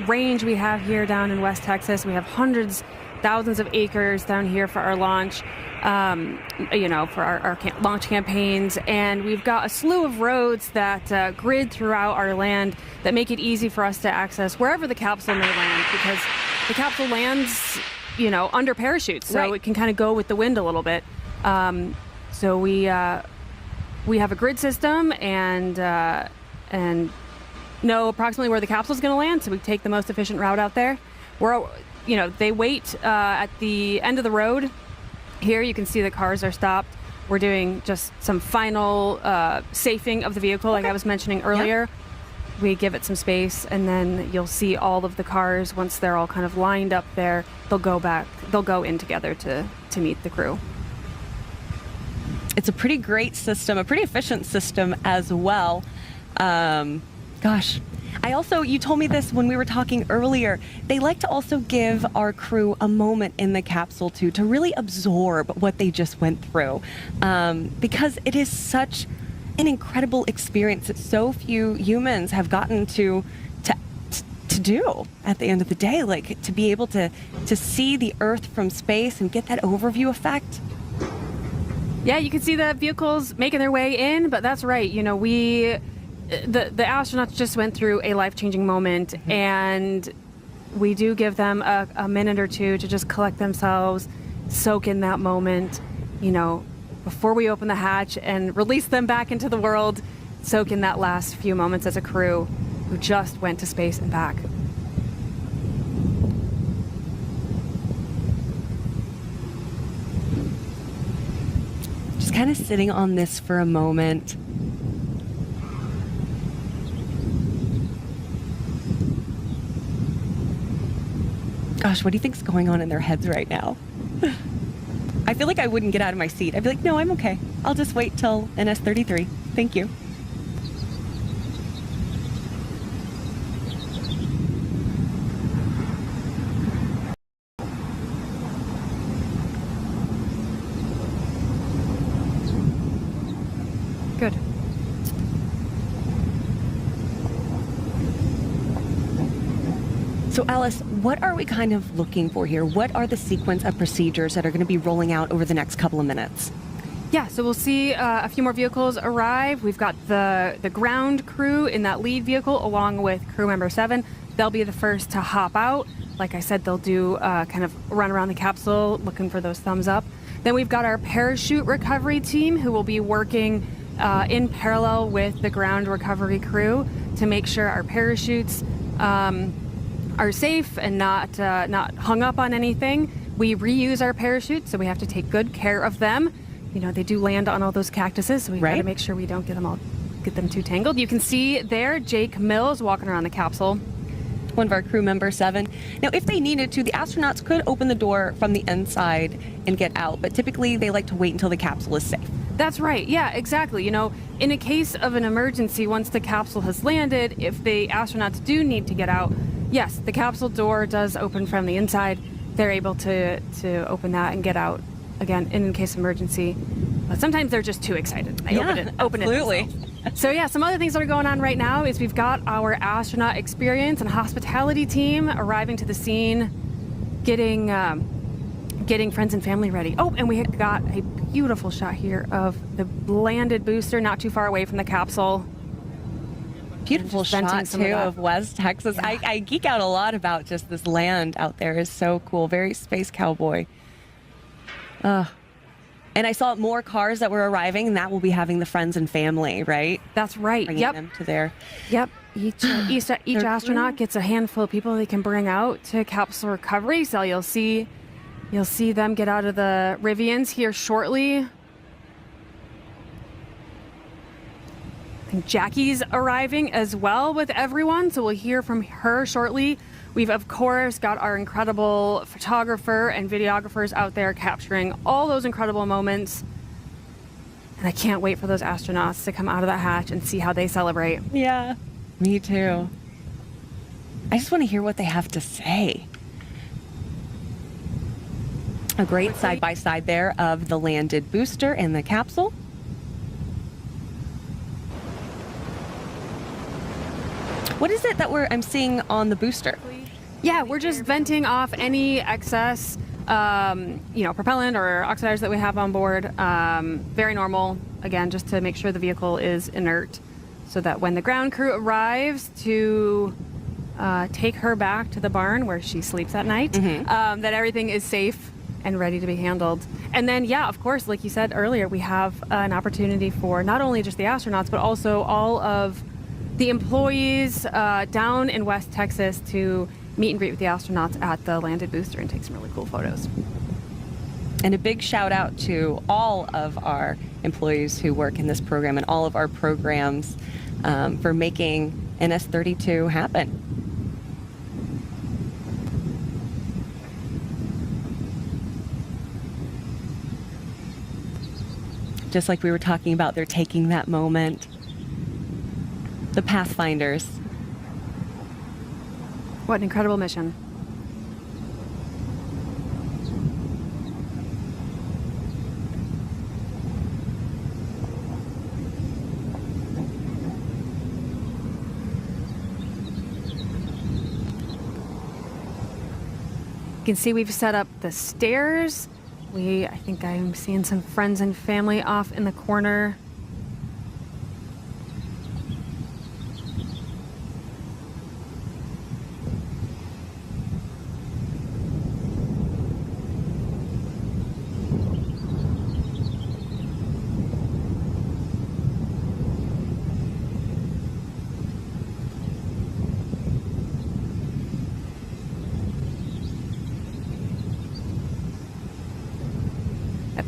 range we have here down in West Texas, we have hundreds, thousands of acres down here for our launch, for our launch campaigns. And we've got a slew of roads that grid throughout our land that make it easy for us to access wherever the capsule may land, because the capsule lands, under parachutes. So Right. it can kind of go with the wind a little bit. So we have a grid system and know approximately where the capsule is going to land, so we take the most efficient route out there. They wait at the end of the road. Here you can see the cars are stopped. We're doing just some final safing of the vehicle, like I was mentioning earlier. We give it some space, and then you'll see all of the cars, once they're all kind of lined up there, they'll go in together to meet the crew. It's a pretty great system, a pretty efficient system as well. You told me this when we were talking earlier. They like to also give our crew a moment in the capsule to really absorb what they just went through, because it is such an incredible experience that so few humans have gotten to do at the end of the day, like to be able to see the Earth from space and get that overview effect. Yeah, you can see the vehicles making their way in, but that's right. The astronauts just went through a life-changing moment, and we do give them a minute or two to just collect themselves, soak in that moment, before we open the hatch and release them back into the world, soak in that last few moments as a crew who just went to space and back. Just kind of sitting on this for a moment. Gosh, what do you think's going on in their heads right now? I feel like I wouldn't get out of my seat. I'd be like, no, I'm okay. I'll just wait till NS-33. Thank you. Good. So Alice, what are we kind of looking for here? What are the sequence of procedures that are going to be rolling out over the next couple of minutes? Yeah, so we'll see a few more vehicles arrive. We've got the ground crew in that lead vehicle along with crew member 7. They'll be the first to hop out. Like I said, they'll do kind of run around the capsule looking for those thumbs up. Then we've got our parachute recovery team who will be working in parallel with the ground recovery crew to make sure our parachutes are safe and not hung up on anything. We reuse our parachutes, so we have to take good care of them. You know, they do land on all those cactuses, so we got to make sure we don't get them too tangled. You can see there Jake Mills walking around the capsule. One of our crew members, 7. Now, if they needed to, the astronauts could open the door from the inside and get out, but typically they like to wait until the capsule is safe. That's right. Yeah, exactly. You know, in a case of an emergency, once the capsule has landed, if the astronauts do need to get out, yes, the capsule door does open from the inside. They're able to open that and get out again in case of emergency. But sometimes they're just too excited. They open it themselves. So yeah, some other things that are going on right now is we've got our astronaut experience and hospitality team arriving to the scene, getting friends and family ready. Oh, and we got a beautiful shot here of the landed booster not too far away from the capsule. Beautiful shot too of West Texas. Yeah. I geek out a lot about just this land out there. Is so cool. Very space cowboy. And I saw more cars that were arriving, and that will be having the friends and family, right? That's right. Bringing them to their. Yep. Each astronaut gets a handful of people they can bring out to capsule recovery. So you'll see them get out of the Rivians here shortly. I think Jackie's arriving as well with everyone, so we'll hear from her shortly. We've, of course, got our incredible photographer and videographers out there capturing all those incredible moments. And I can't wait for those astronauts to come out of that hatch and see how they celebrate. Yeah, me too. I just want to hear what they have to say. A great side-by-side there of the landed booster and the capsule. What is it that I'm seeing on the booster? Yeah, we're just venting off any excess, propellant or oxidizers that we have on board. Very normal, again, just to make sure the vehicle is inert so that when the ground crew arrives to take her back to the barn where she sleeps at night, that everything is safe and ready to be handled. And then, yeah, of course, like you said earlier, we have an opportunity for not only just the astronauts, but also all of the employees down in West Texas to meet and greet with the astronauts at the landed booster and take some really cool photos. And a big shout out to all of our employees who work in this program and all of our programs for making NS-32 happen. Just like we were talking about, they're taking that moment. The Pathfinders. What an incredible mission. You can see we've set up the stairs. I think I'm seeing some friends and family off in the corner.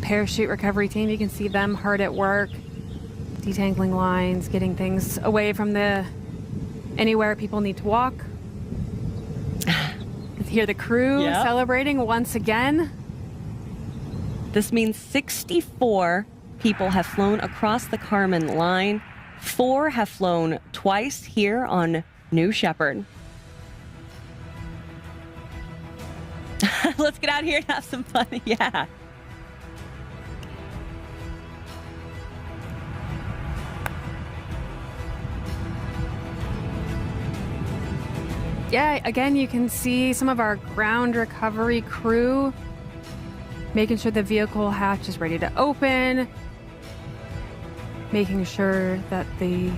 Parachute recovery team, you can see them hard at work, detangling lines, getting things away from anywhere people need to walk. You hear the crew celebrating once again. This means 64 people have flown across the Kármán line. 4 have flown twice here on New Shepard. Let's get out here and have some fun. Yeah. Yeah, again, you can see some of our ground recovery crew making sure the vehicle hatch is ready to open, making sure that we've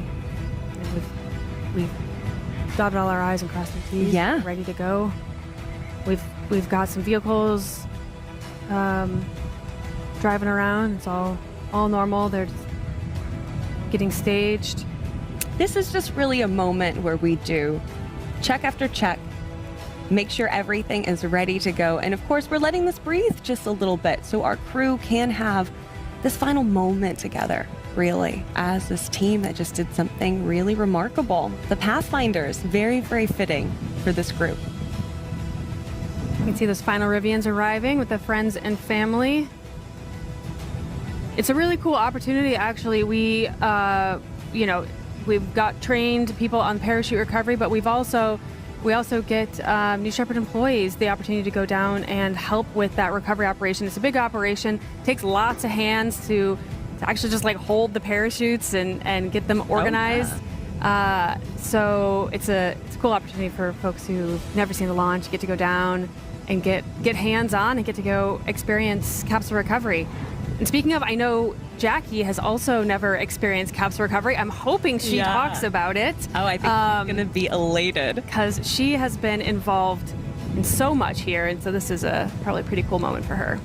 dotted all our I's and crossed our T's. Yeah. Ready to go. We've got some vehicles driving around. It's all normal. They're just getting staged. This is just really a moment where we do check after check, make sure everything is ready to go. And of course, we're letting this breathe just a little bit so our crew can have this final moment together, really, as this team that just did something really remarkable. The Pathfinders, very, very fitting for this group. You can see those final Rivians arriving with the friends and family. It's a really cool opportunity, actually. We've got trained people on parachute recovery, but we also get New Shepard employees the opportunity to go down and help with that recovery operation. It's a big operation. It takes lots of hands to actually just like hold the parachutes and get them organized. So it's a cool opportunity for folks who've never seen the launch, get to go down and get hands-on and get to go experience capsule recovery. And speaking of, I know Jackie has also never experienced capsule recovery. I'm hoping she talks about it. Oh, I think she's going to be elated. Because she has been involved in so much here, and so this is probably a pretty cool moment for her.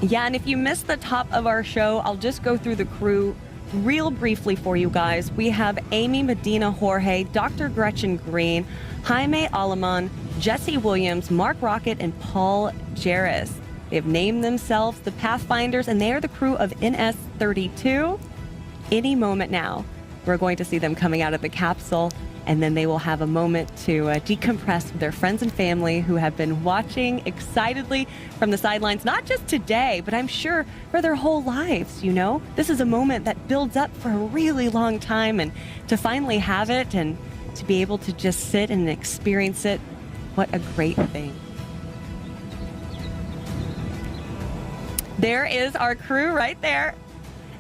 Yeah, and if you missed the top of our show, I'll just go through the crew real briefly for you guys. We have Amy Medina Jorge, Dr. Gretchen Green, Jaime Aleman, Jesse Williams, Mark Rocket, and Paul Jarris. They have named themselves the Pathfinders, and they are the crew of NS-32. Any moment now, we're going to see them coming out of the capsule, and then they will have a moment to decompress with their friends and family who have been watching excitedly from the sidelines, not just today, but I'm sure for their whole lives, you know? This is a moment that builds up for a really long time, and to finally have it and to be able to just sit and experience it, what a great thing. There is our crew right there.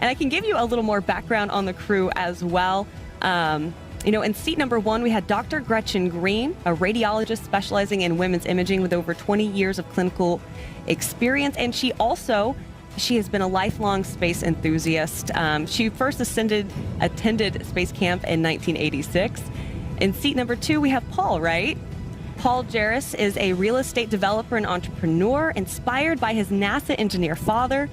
And I can give you a little more background on the crew as well. In seat number 1, we had Dr. Gretchen Green, a radiologist specializing in women's imaging with over 20 years of clinical experience. And she has been a lifelong space enthusiast. She first attended space camp in 1986. In seat number 2, we have Paul, right? Paul Jarris is a real estate developer and entrepreneur inspired by his NASA engineer father.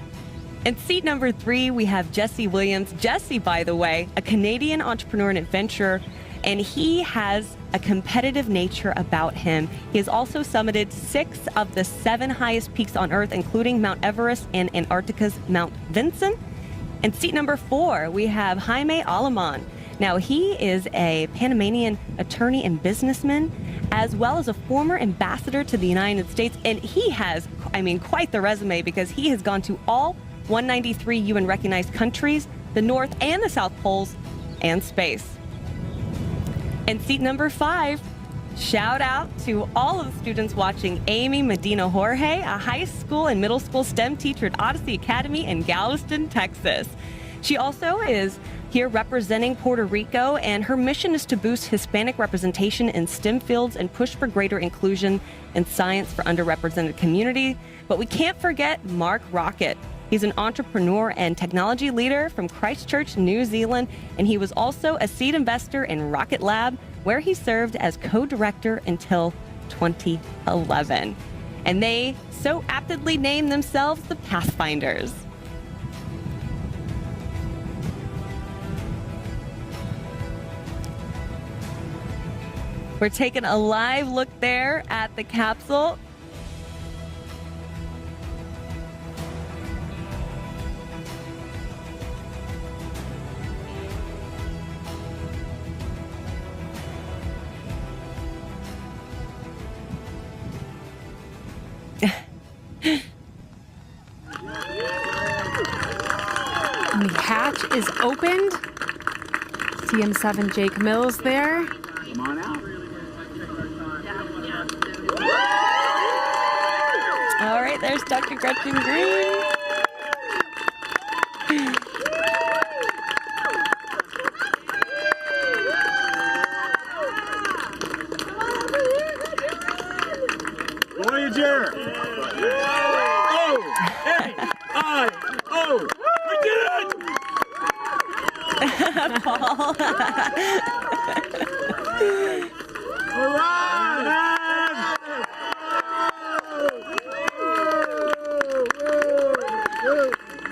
In seat number 3, we have Jesse Williams. Jesse, by the way, a Canadian entrepreneur and adventurer, and he has a competitive nature about him. He has also summited 6 of the 7 highest peaks on Earth, including Mount Everest and Antarctica's Mount Vinson. In seat number 4, we have Jaime Aleman. Now, he is a Panamanian attorney and businessman, as well as a former ambassador to the United States. And he has, quite the resume, because he has gone to all 193 UN recognized countries, the North and the South Poles, and space. And seat number 5, shout out to all of the students watching Amy Medina Jorge, a high school and middle school STEM teacher at Odyssey Academy in Galveston, Texas. She also is here representing Puerto Rico, and her mission is to boost Hispanic representation in STEM fields and push for greater inclusion in science for underrepresented community. But we can't forget Mark Rocket. He's an entrepreneur and technology leader from Christchurch, New Zealand, and he was also a seed investor in Rocket Lab, where he served as co-director until 2011. And they so aptly named themselves the Pathfinders. We're taking a live look there at the capsule. And the hatch is opened. CM7 Jake Mills there. Come on out. All right, there's Dr. Gretchen Green. Voyager! Oh! Hey! I! Oh! We did it!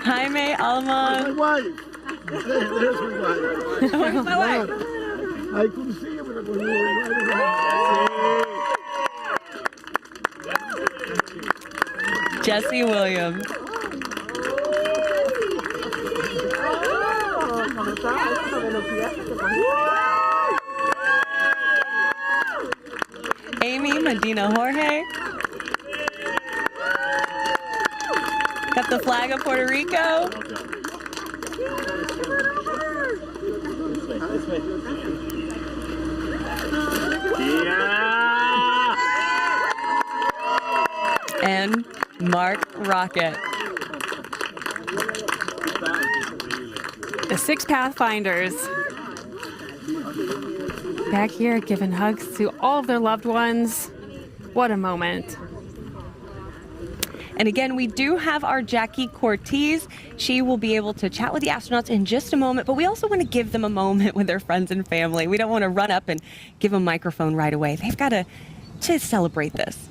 Jaime, Alma. There's my wife. Where's my wife? I couldn't see you, but Jesse Williams. Amy Medina Jorge. Got the flag of Puerto Rico. And Mark Rocket. The 6 Pathfinders back here giving hugs to all of their loved ones. What a moment. And again, we do have our Jackie Cortez. She will be able to chat with the astronauts in just a moment, but we also want to give them a moment with their friends and family. We don't want to run up and give them a microphone right away. They've got to celebrate this.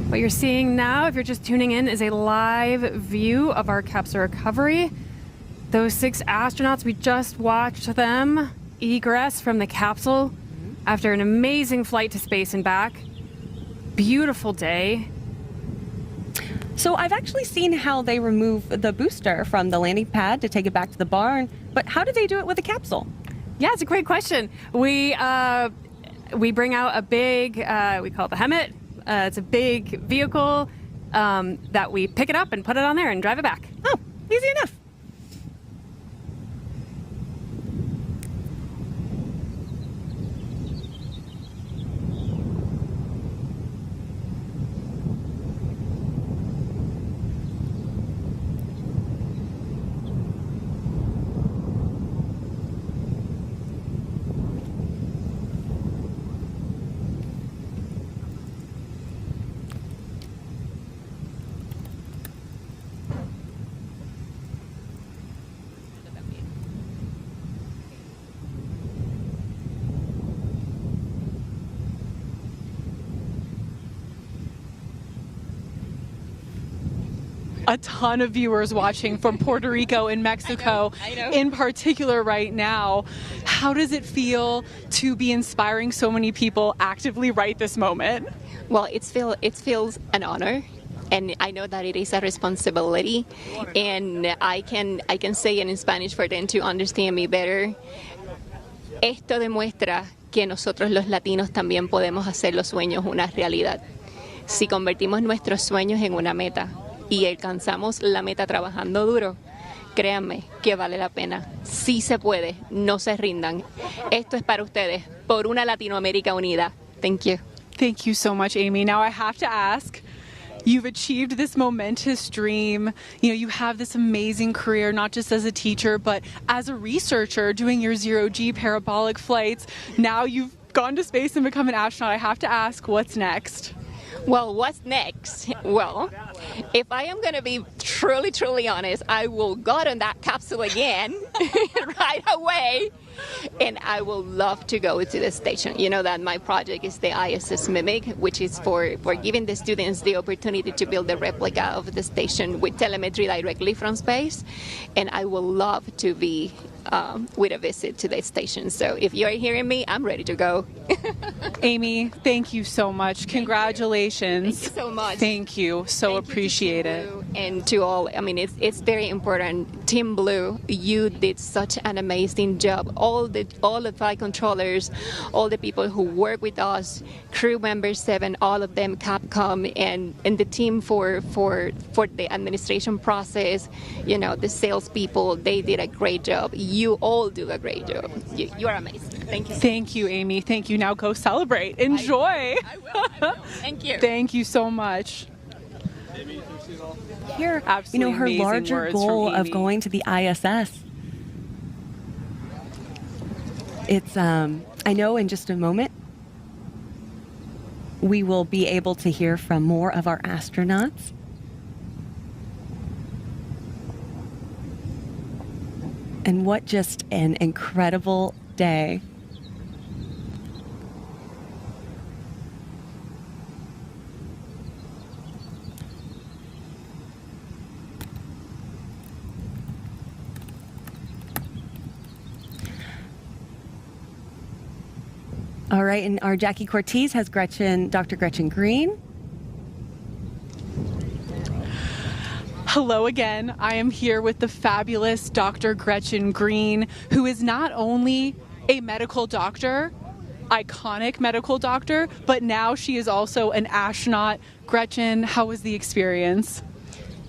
What you're seeing now, if you're just tuning in, is a live view of our capsule recovery. Those 6 astronauts, we just watched them egress from the capsule after an amazing flight to space and back. Beautiful day. So I've actually seen how they remove the booster from the landing pad to take it back to the barn, but how do they do it with the capsule? Yeah, it's a great question. We bring out a big, we call it the Hemet. It's a big vehicle that we pick it up and put it on there and drive it back. Oh, easy enough. A ton of viewers watching from Puerto Rico and Mexico I know. in particular right now. How does it feel to be inspiring so many people actively right this moment? Well, it feels an honor, and I know that it is a responsibility, and I can say it in Spanish for them to understand me better. Esto demuestra que nosotros los latinos también podemos hacer los sueños una realidad. Si convertimos nuestros sueños en una meta y alcanzamos la meta trabajando duro, créanme que vale la pena. Sí se puede, no se rindan. Esto es para ustedes, por una Latinoamérica unida. Thank you. Thank you so much, Amy. Now I have to ask, you've achieved this momentous dream. You know, you have this amazing career, not just as a teacher, but as a researcher doing your zero-G parabolic flights. Now you've gone to space and become an astronaut. I have to ask, what's next? Well, what's next? Well, if I am going to be truly honest, I will go on that capsule again right away, and I will love to go to the station. You know that my project is the ISS Mimic, which is for giving the students the opportunity to build a replica of the station with telemetry directly from space, and I will love to be with a visit to the station. So if you're hearing me, I'm ready to go. Amy, thank you so much. Congratulations. Thank you so much. Thank you. So appreciate it. And to all, I mean, it's very important. Team Blue, you did such an amazing job. All the flight controllers, all the people who work with us, crew members 7, all of them, Capcom, and the team for the administration process, you know, the salespeople, they did a great job. You all do a great job. You are amazing. Thank you. Thank you, Amy. Thank you. Now go celebrate. Enjoy. I will. Thank you. Thank you so much. Here, Absolutely her amazing larger words goal from of Amy. going to the ISS. It's, I know in just a moment, we will be able to hear from more of our astronauts. And what just an incredible day. All right, and our Jackie Cortez has Dr. Gretchen Green. Hello again. I am here with the fabulous Dr. Gretchen Green, who is not only a medical doctor, iconic medical doctor, but now she is also an astronaut. Gretchen, how was the experience?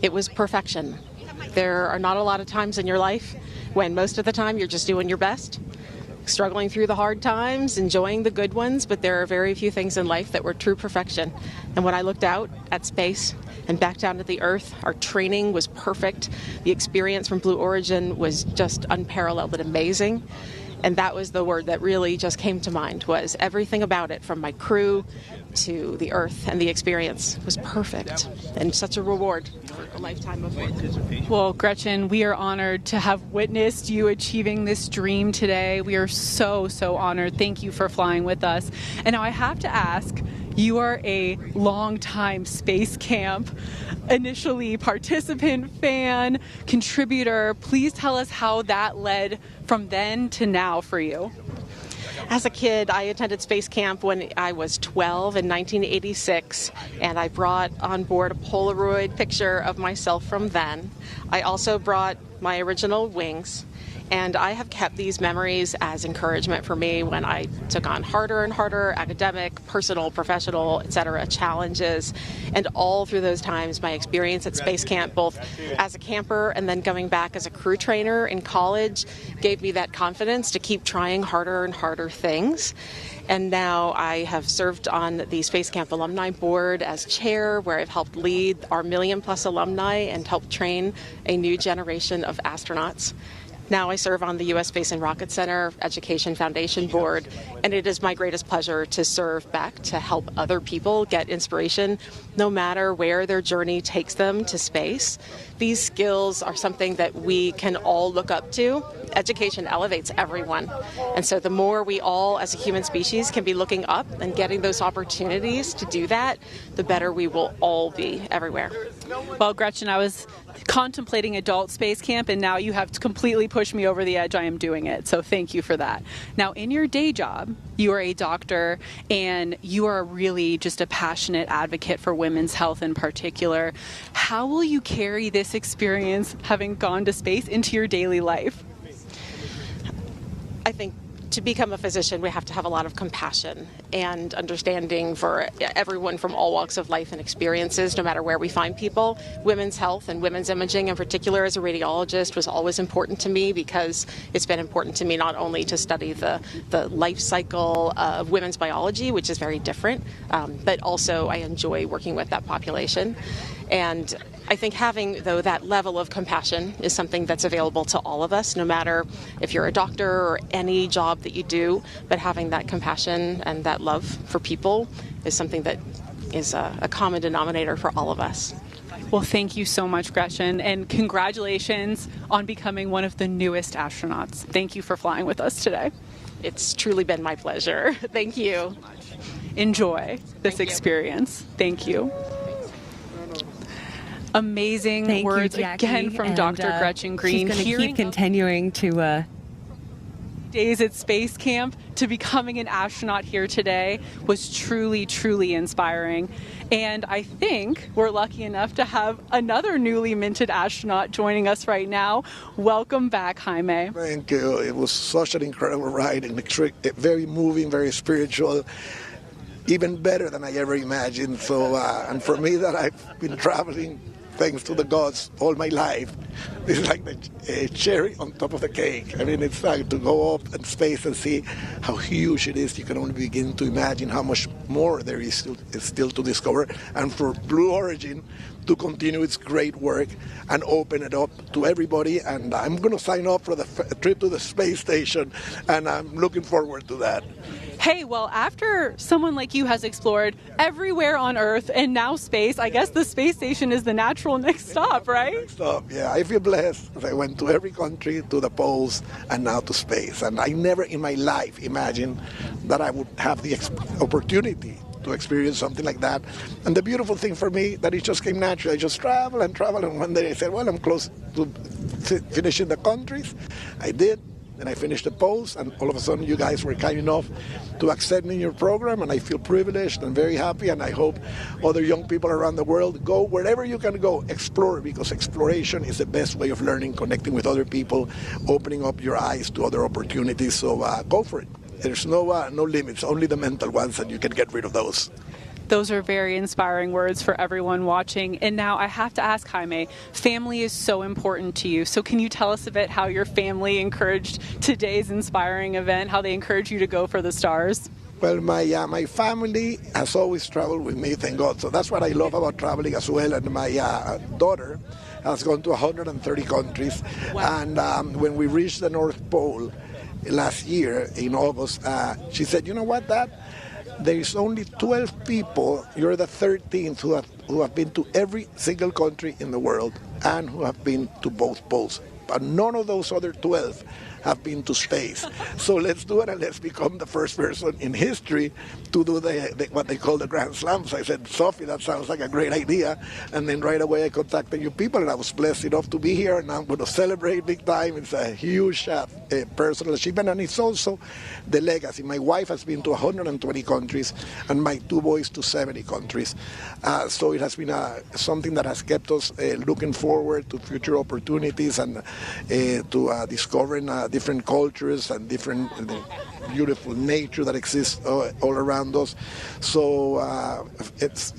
It was perfection. There are not a lot of times in your life when most of the time you're just doing your best, struggling through the hard times, enjoying the good ones, but there are very few things in life that were true perfection. And when I looked out at space and back down to the Earth, our training was perfect. The experience from Blue Origin was just unparalleled and amazing. And that was the word that really just came to mind, was everything about it, from my crew to the Earth, and the experience was perfect and such a reward for a lifetime of work. Well, Gretchen, we are honored to have witnessed you achieving this dream today. We are so, so honored. Thank you for flying with us. And now I have to ask, you are a longtime Space Camp, initially participant, fan, contributor. Please tell us how that led from then to now for you. As a kid, I attended Space Camp when I was 12 in 1986, and I brought on board a Polaroid picture of myself from then. I also brought my original wings, and I have kept these memories as encouragement for me when I took on harder and harder academic, personal, professional, etc. challenges. And all through those times, my experience at Space Camp, both as a camper and then going back as a crew trainer in college, gave me that confidence to keep trying harder and harder things. And now I have served on the Space Camp Alumni Board as chair, where I've helped lead our million-plus alumni and helped train a new generation of astronauts. Now I serve on the U.S. Space and Rocket Center Education Foundation Board, and it is my greatest pleasure to serve back to help other people get inspiration, no matter where their journey takes them to space. These skills are something that we can all look up to. Education elevates everyone. And so the more we all, as a human species, can be looking up and getting those opportunities to do that, the better we will all be everywhere. Well, Gretchen, I was contemplating adult Space Camp, and now you have completely pushed me over the edge. I am doing it. So thank you for that. Now, in your day job, you are a doctor, and you are really just a passionate advocate for women's health in particular. How will you carry this experience, having gone to space, into your daily life? I think to become a physician, we have to have a lot of compassion and understanding for everyone from all walks of life and experiences, no matter where we find people. Women's health and women's imaging in particular as a radiologist was always important to me, because it's been important to me not only to study the life cycle of women's biology, which is very different, but also I enjoy working with that population. And I think having, though, that level of compassion is something that's available to all of us, no matter if you're a doctor or any job that you do, but having that compassion and that love for people is something that is a common denominator for all of us. Well, thank you so much, Gretchen, and congratulations on becoming one of the newest astronauts. Thank you for flying with us today. It's truly been my pleasure. Thank you. Enjoy this experience. Thank you. Amazing Thank words you, Jackie. again from And, Dr. Gretchen Green. She's going to keep continuing to days at Space Camp to becoming an astronaut here today was truly, truly inspiring. And I think we're lucky enough to have another newly minted astronaut joining us right now. Welcome back, Jaime. Thank you. It was such an incredible ride, and very moving, very spiritual, even better than I ever imagined. So, and for me, that I've been traveling thanks to the gods all my life. This is like the cherry on top of the cake. I mean, it's like to go up in space and see how huge it is. You can only begin to imagine how much more there is still to discover. And for Blue Origin to continue its great work and open it up to everybody. And I'm going to sign up for the trip to the space station, and I'm looking forward to that. Hey, well, after someone like you has explored everywhere on Earth and now space, I guess the space station is the natural next stop, right? Next stop, yeah. I feel blessed. I went to every country, to the poles, and now to space. And I never in my life imagined that I would have the opportunity to experience something like that. And the beautiful thing for me, that it just came naturally. I just travel, and one day I said, well, I'm close to finishing the countries. I did. Then I finished the post, and all of a sudden you guys were kind enough to accept me in your program, and I feel privileged and very happy, and I hope other young people around the world go wherever you can go, explore, because exploration is the best way of learning, connecting with other people, opening up your eyes to other opportunities, so go for it. There's no limits, only the mental ones, and you can get rid of those. Those are very inspiring words for everyone watching. And now I have to ask, Jaime, family is so important to you. So can you tell us a bit how your family encouraged today's inspiring event, how they encouraged you to go for the stars? Well, my family has always traveled with me, thank God. So that's what I love about traveling as well. And my daughter has gone to 130 countries. Wow. And when we reached the North Pole last year in August, she said, you know what, Dad? There is only 12 people, you're the 13th, who have been to every single country in the world and who have been to both poles. But none of those other 12 have been to space. So let's do it, and let's become the first person in history to do what they call the Grand Slams. I said, Sophie, that sounds like a great idea. And then right away I contacted you people, and I was blessed enough to be here, and I'm going to celebrate big time. It's a huge personal achievement, and it's also the legacy. My wife has been to 120 countries, and my two boys to 70 countries. So it has been something that has kept us looking forward to future opportunities and to discovering different cultures and different beautiful nature that exists all around us. So it's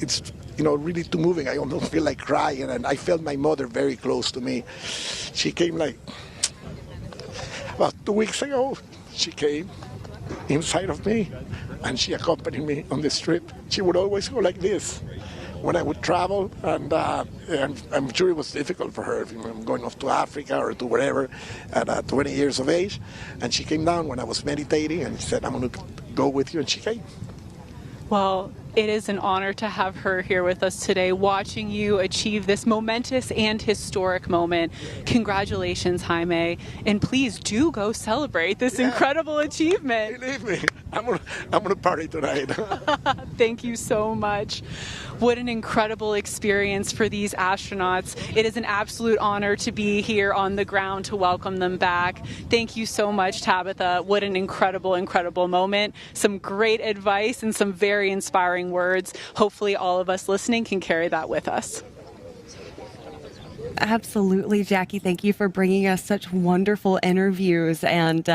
really too moving. I almost feel like crying, and I felt my mother very close to me. She came about 2 weeks ago. She came inside of me, and she accompanied me on this trip. She would always go like this when I would travel, and I'm sure it was difficult for her. I'm going off to Africa or to wherever at 20 years of age, and she came down when I was meditating, and she said, I'm going to go with you, and she came. Well, it is an honor to have her here with us today, watching you achieve this momentous and historic moment. Congratulations, Jaime, and please do go celebrate this incredible achievement. Believe me, I'm gonna party tonight. Thank you so much. What an incredible experience for these astronauts. It is an absolute honor to be here on the ground to welcome them back. Thank you so much, Tabitha. What an incredible, incredible moment. Some great advice and some very inspiring words. Hopefully all of us listening can carry that with us. Absolutely, Jackie. Thank you for bringing us such wonderful interviews, and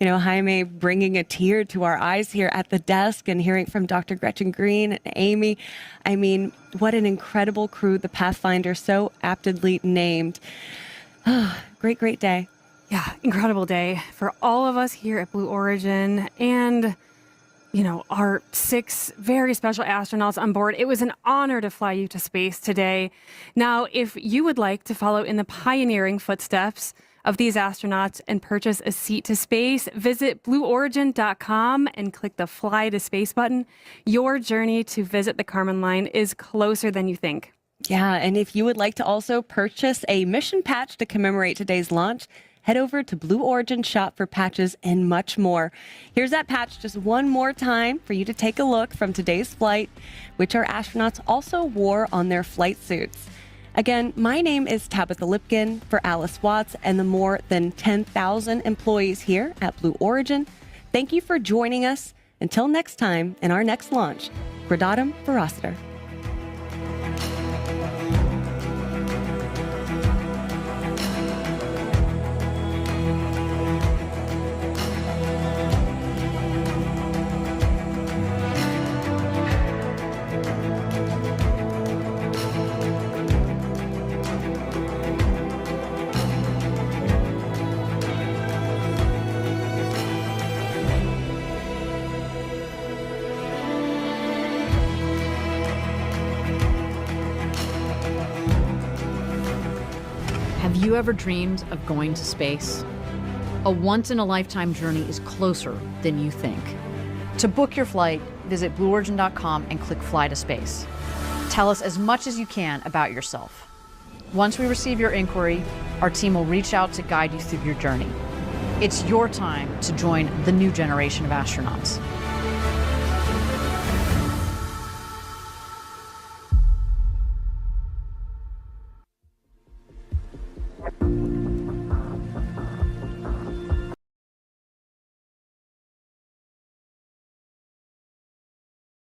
Jaime bringing a tear to our eyes here at the desk, and hearing from Dr. Gretchen Green and Amy. I mean, what an incredible crew, the Pathfinder, so aptly named. Great, great day. Yeah, incredible day for all of us here at Blue Origin, and our 6 very special astronauts on board. It was an honor to fly you to space today. Now, if you would like to follow in the pioneering footsteps of these astronauts and purchase a seat to space, visit blueorigin.com and click the Fly to Space button. Your journey to visit the Kármán line is closer than you think. Yeah, and if you would like to also purchase a mission patch to commemorate today's launch, head over to Blue Origin shop for patches and much more. Here's that patch just one more time for you to take a look from today's flight, which our astronauts also wore on their flight suits. Again, my name is Tabitha Lipkin for Alice Watts and the more than 10,000 employees here at Blue Origin. Thank you for joining us. Until next time in our next launch, Gradatum Verositer. Have you ever dreamed of going to space? A once-in-a-lifetime journey is closer than you think. To book your flight, visit BlueOrigin.com and click Fly to Space. Tell us as much as you can about yourself. Once we receive your inquiry, our team will reach out to guide you through your journey. It's your time to join the new generation of astronauts.